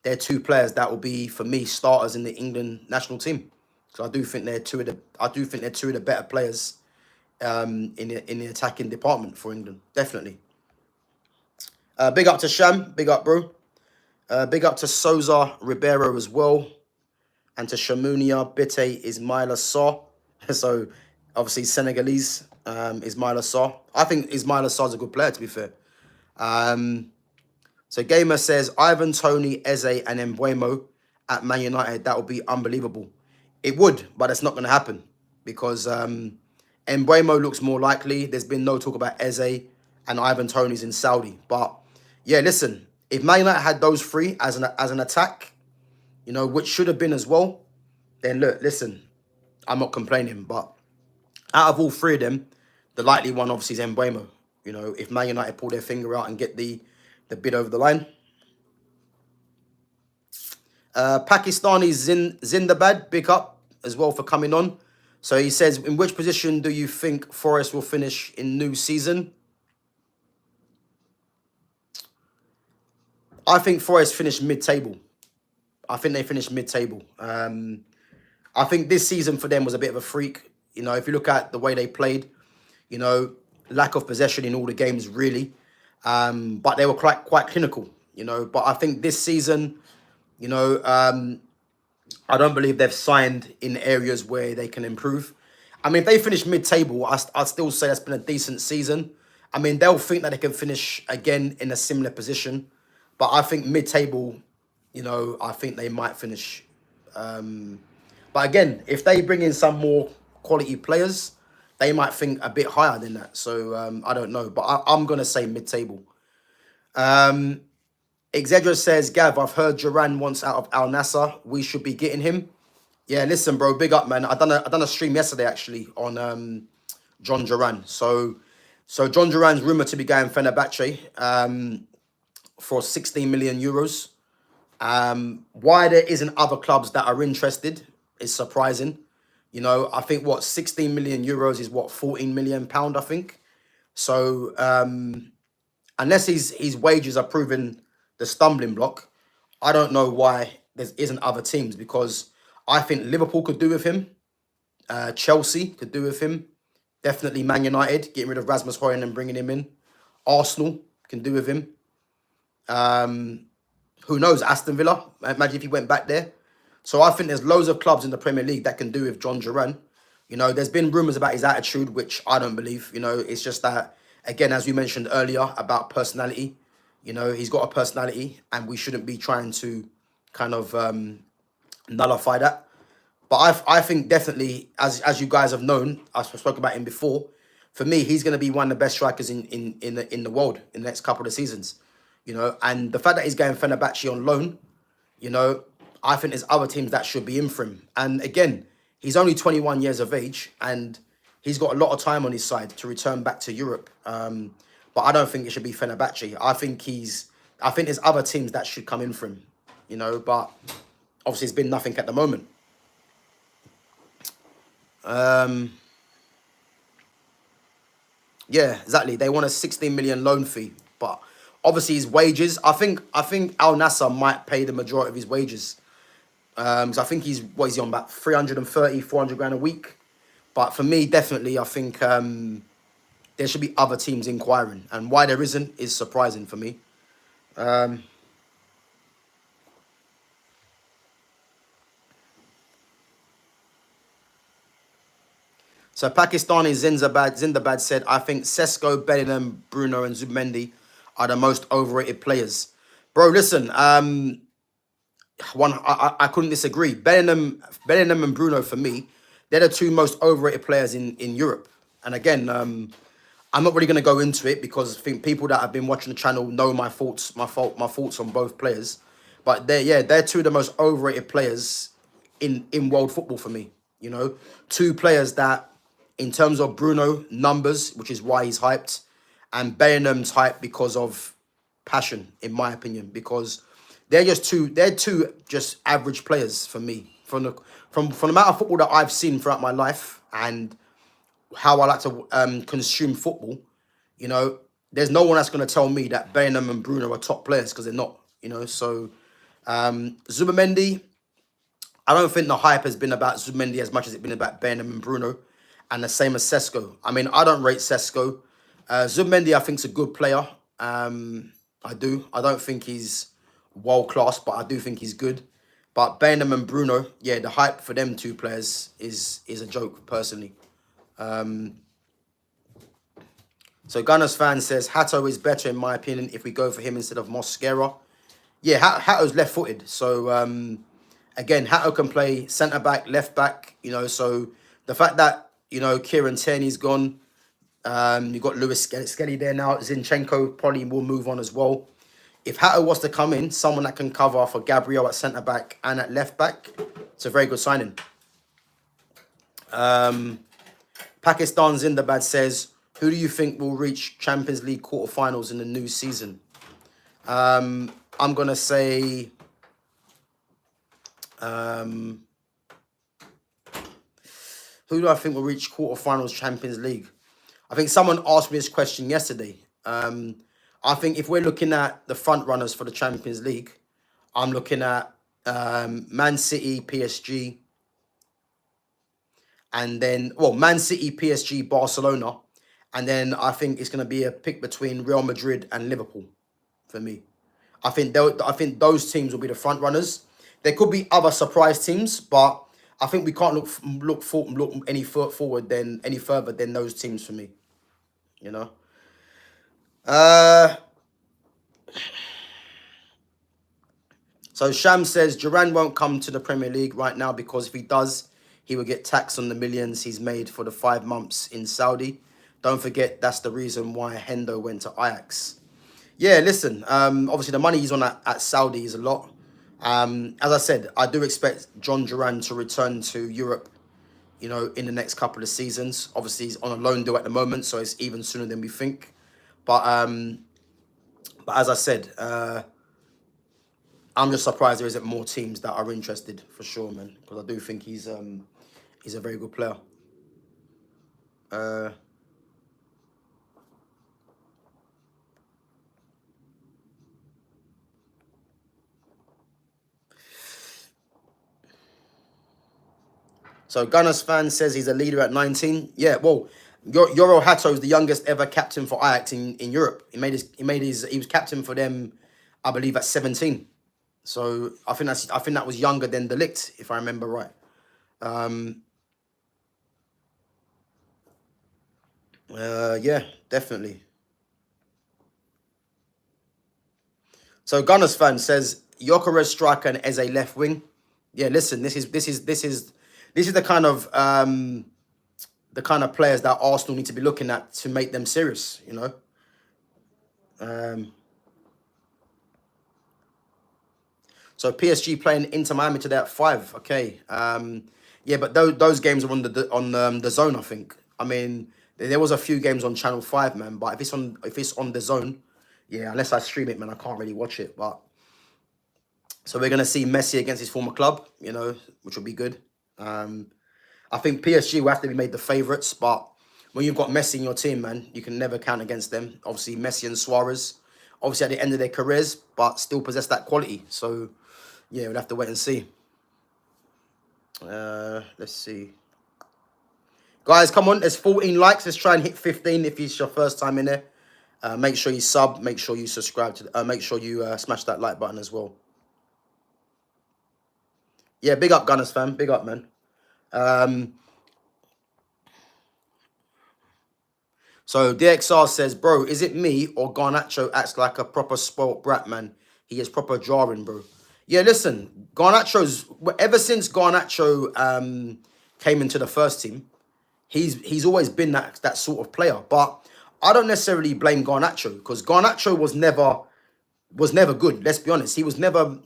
Speaker 1: they're two players that will be, for me, starters in the England national team. So I do think they're two of the better players in the attacking department for England, definitely. Big up to Sham, big up, bro. Big up to Souza Ribeiro as well, and to Shamunia Bite Ismaila Saw. So Obviously, Senegalese, Ismaila Sarr. I think Ismaila Sarr's a good player, to be fair. So Gamer says, Ivan, Tony, Eze, and Mbeumo at Man United. That would be unbelievable. It would, but it's not going to happen because Mbeumo looks more likely. There's been no talk about Eze and Ivan Toney's in Saudi. But yeah, listen, if Man United had those three as an attack, you know, which should have been as well, then look, listen, I'm not complaining. But out of all three of them, the likely one obviously is Mbeumo. You know, if Man United pull their finger out and get the bid over the line. Pakistani Zindabad, big up as well for coming on. So he says, in which position do you think Forest will finish in new season? I think Forest finished mid-table. I think they finished mid-table. I think this season for them was a bit of a freak. You know, if you look at the way they played, you know, lack of possession in all the games, really. But they were quite clinical, you know. But I think this season, you know, I don't believe they've signed in areas where they can improve. I mean, if they finish mid-table, I'd still say that's been a decent season. I mean, they'll think that they can finish again in a similar position. But I think mid-table, you know, I think they might finish. But again, if they bring in some more quality players, they might think a bit higher than that. So I don't know. But I'm going to say mid-table. Exedra says, Gav, I've heard Duran wants out of Al Nassr. We should be getting him. Yeah, listen, bro, big up, man. I done a stream yesterday, actually, on John Duran. So John Duran's rumoured to be going Fenerbahce for 16 million euros. Why there isn't other clubs that are interested is surprising. You know, I think, 16 million euros is, 14 million pound, I think. So unless his wages are proven the stumbling block, I don't know why there isn't other teams, because I think Liverpool could do with him. Chelsea could do with him. Definitely Man United, getting rid of Rasmus Højlund and bringing him in. Arsenal can do with him. Who knows? Aston Villa. Imagine if he went back there. So I think there's loads of clubs in the Premier League that can do with John Duran. You know, there's been rumours about his attitude, which I don't believe. You know, it's just that, again, as we mentioned earlier about personality, you know, he's got a personality and we shouldn't be trying to kind of nullify that. But I think definitely, as you guys have known, I spoke about him before, for me, he's going to be one of the best strikers in the world in the next couple of seasons. You know, and the fact that he's going Fenerbahce on loan, you know, I think there's other teams that should be in for him. And again, he's only 21 years of age and he's got a lot of time on his side to return back to Europe. But I don't think it should be Fenerbahce. I think there's other teams that should come in for him, you know, but obviously it's been nothing at the moment. Yeah, exactly. They want a 16 million loan fee, but obviously his wages, I think Al Nassr might pay the majority of his wages. So I think he's on about 330, 400 grand a week. But for me, definitely, I think there should be other teams inquiring. And why there isn't is surprising for me. So Pakistani Zindabad said, I think Sesko, Bellingham, Bruno and Zubimendi are the most overrated players. Bro, listen, I couldn't disagree. Bellingham and Bruno, for me, they're the two most overrated players in Europe. And again, I'm not really going to go into it because I think people that have been watching the channel know my thoughts on both players. But they're two of the most overrated players in world football for me. You know, two players that, in terms of Bruno numbers, which is why he's hyped, and Bellingham's hyped because of passion, in my opinion, because they're two just average players for me. From the amount of football that I've seen throughout my life and how I like to consume football, you know, there's no one that's going to tell me that Bellingham and Bruno are top players, because they're not, you know. So Zubimendi, I don't think the hype has been about Zubimendi as much as it's been about Bellingham and Bruno, and the same as Sesko. I mean, I don't rate Sesko. Zubimendi, I think, is a good player. I do. I don't think he's world class, but I do think he's good. But Bellingham and Bruno, yeah, the hype for them two players is a joke, personally. So Gunners fan says Hato is better in my opinion if we go for him instead of Mosquera. Yeah, Hato's left-footed. So again, Hato can play centre back, left back. You know, so the fact that Kieran Tierney's gone, you've got Lewis Skelly there now. Zinchenko probably will move on as well. If Hato was to come in, someone that can cover for Gabriel at centre back and at left back, it's a very good signing. Pakistan's Zindabad says, who do you think will reach Champions League quarterfinals in the new season? I'm going to say... who do I think will reach quarterfinals Champions League? I think someone asked me this question yesterday. I think if we're looking at the front runners for the Champions League, I'm looking at Man City, PSG, and then, well, Man City, PSG, Barcelona, and then I think it's going to be a pick between Real Madrid and Liverpool for me. I think those teams will be the front runners. There could be other surprise teams, but I think we can't look any further than those teams for me. You know. So Sham says Duran won't come to the Premier League right now because if he does, he will get taxed on the millions he's made for the 5 months in Saudi. Don't forget that's the reason why Hendo went to Ajax. Yeah, listen. Obviously the money he's on at Saudi is a lot. As I said, I do expect John Duran to return to Europe, in the next couple of seasons. Obviously, he's on a loan deal at the moment, so it's even sooner than we think. But as I said, I'm just surprised there isn't more teams that are interested for sure, man. Because I do think he's a very good player. So Gunners fan says he's a leader at 19. Yeah, well, Yoro Hato is the youngest ever captain for Ajax in Europe. He was captain for them, I believe, at 17. So I think that was younger than De Ligt, if I remember right. Yeah, definitely. So Gunners fan says Gyökeres striker and Eze left wing. Yeah, listen, this is the kind of players that Arsenal need to be looking at to make them serious, So PSG playing Inter Miami today at 5. Okay. Yeah, but those games are on the zone, I think. I mean, there was a few games on Channel 5, man. But if it's on the zone, yeah, unless I stream it, man, I can't really watch it. But so we're gonna see Messi against his former club, which will be good. I think PSG will have to be made the favourites, but when you've got Messi in your team, man, you can never count against them. Obviously, Messi and Suarez, obviously at the end of their careers, but still possess that quality. So, yeah, we'll have to wait and see. Let's see. Guys, come on. There's 14 likes. Let's try and hit 15 if it's your first time in there. Make sure you sub. Make sure you subscribe to. Make sure you smash that like button as well. Yeah, big up, Gunners fam. Big up, man. So DXR says, bro, is it me or Garnacho acts like a proper spoilt brat, man? He is proper jarring, bro. Yeah, listen, Garnacho's, ever since Garnacho came into the first team, he's always been that sort of player. But I don't necessarily blame Garnacho because Garnacho was never good. Let's be honest. He was never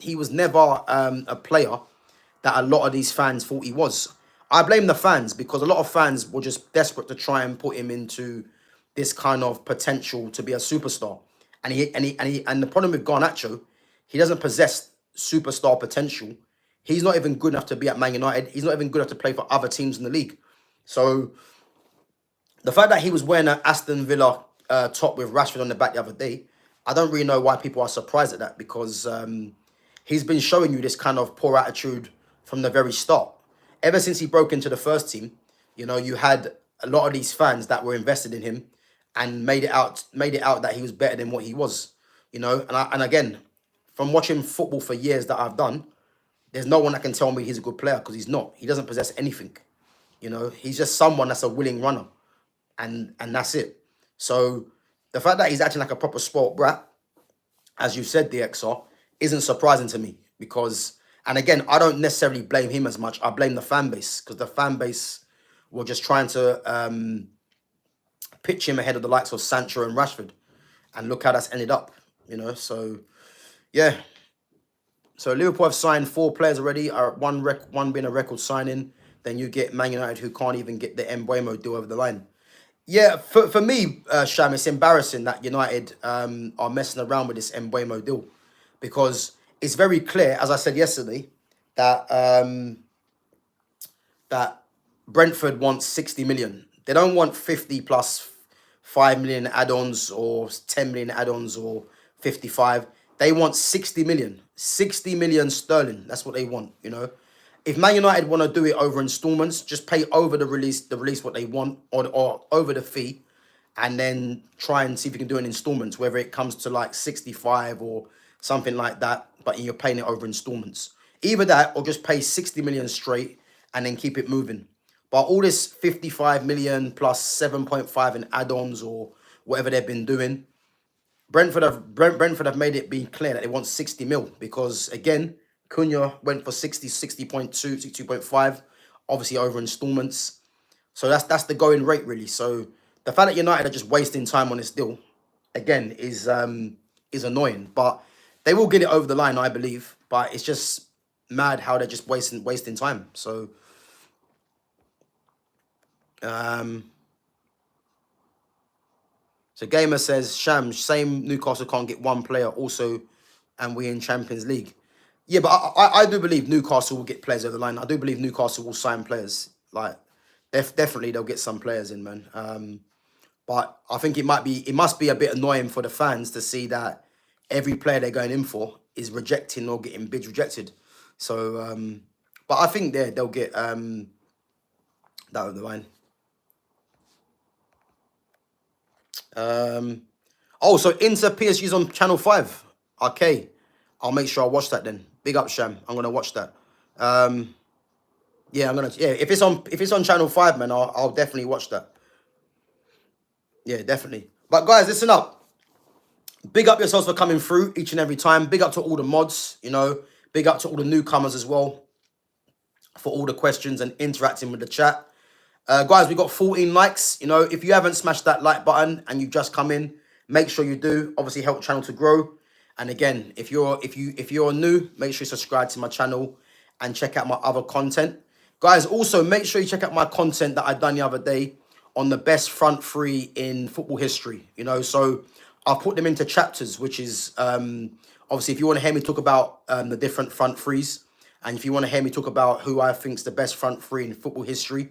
Speaker 1: a player that a lot of these fans thought he was. I blame the fans because a lot of fans were just desperate to try and put him into this kind of potential to be a superstar. And the problem with Garnacho, he doesn't possess superstar potential. He's not even good enough to be at Man United. He's not even good enough to play for other teams in the league. So the fact that he was wearing an Aston Villa top with Rashford on the back the other day, I don't really know why people are surprised at that because he's been showing you this kind of poor attitude from the very start. Ever since he broke into the first team, you had a lot of these fans that were invested in him and made it out that he was better than what he was, And again, from watching football for years that I've done, there's no one that can tell me he's a good player because he's not. He doesn't possess anything, You know, he's just someone that's a willing runner, and that's it. So the fact that he's acting like a proper sport brat, as you said, DXR, isn't surprising to me because, and again, I don't necessarily blame him as much. I blame the fan base because the fan base were just trying to pitch him ahead of the likes of Sancho and Rashford, and look how that's ended up. You know, so yeah. So Liverpool have signed 4 players already. One being a record signing. Then you get Man United, who can't even get the Mbeumo deal over the line. Yeah, for me, Sham, it's embarrassing that United are messing around with this Mbeumo deal, because it's very clear, as I said yesterday, that that Brentford wants 60 million. They don't want 50 plus 5 million add-ons or 10 million add-ons or 55. They want 60 million. 60 million sterling. That's what they want, you know. If Man United want to do it over installments, just pay over the release what they want, or over the fee, and then try and see if you can do it in installments, whether it comes to like 65 or something like that, but you're paying it over installments. Either that or just pay 60 million straight and then keep it moving. But all this 55 million plus 7.5 in add-ons or whatever they've been doing, Brentford have made it be clear that they want 60 mil, because again, Cunha went for 60.2, 62.5, obviously over installments. So that's the going rate, really. So the fact that United are just wasting time on this deal, again, is annoying. But they will get it over the line, I believe. But it's just mad how they're just wasting time. So so Gamer says, Sham, same Newcastle can't get one player also, and we in Champions League. Yeah, but I do believe Newcastle will get players over the line. I do believe Newcastle will sign players. Like, definitely they'll get some players in, man. But I think it must be a bit annoying for the fans to see that every player they're going in for is rejecting or getting bids rejected. So, but I think they'll get that over the line. Oh, so Inter PSG's on Channel 5. Okay. I'll make sure I watch that then. Big up, Sham. I'm gonna watch that. Yeah, if it's on Channel 5, man, I'll definitely watch that. Yeah, definitely. But guys, listen up. Big up yourselves for coming through each and every time. Big up to all the mods, you know. Big up to all the newcomers as well for all the questions and interacting with the chat. Guys, we got 14 likes. You know, if you haven't smashed that like button and you've just come in, make sure you do. Obviously, help the channel to grow. And again, if you're new, make sure you subscribe to my channel and check out my other content. Guys, also make sure you check out my content that I done the other day on the best front three in football history. You know, so I've put them into chapters, which is obviously if you want to hear me talk about the different front threes, and if you want to hear me talk about who I think is the best front three in football history,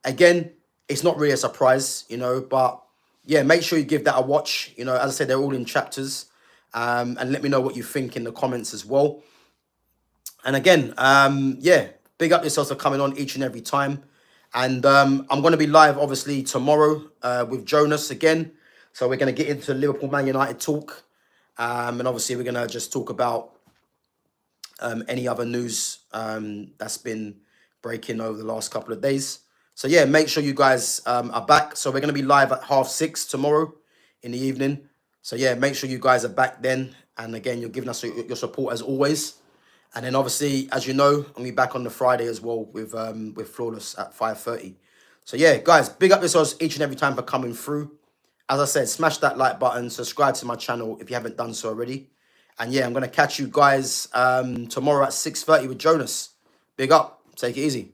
Speaker 1: again, it's not really a surprise, you know, but yeah, make sure you give that a watch. You know, as I said, they're all in chapters. And let me know what you think in the comments as well. And again, yeah, big up yourselves for coming on each and every time. And I'm going to be live, obviously, tomorrow with Jonas again. So we're going to get into Liverpool Man United talk. And obviously, we're going to just talk about any other news that's been breaking over the last couple of days. So yeah, make sure you guys are back. So we're going to be live at 6:30 tomorrow in the evening. So yeah, make sure you guys are back then. And again, you're giving us your support as always. And then obviously, as you know, I'll be back on the Friday as well with Flawless at 5:30. So yeah, guys, big up yourselves each and every time for coming through. As I said, smash that like button, subscribe to my channel if you haven't done so already. And yeah, I'm going to catch you guys tomorrow at 6:30 with Jonas. Big up. Take it easy.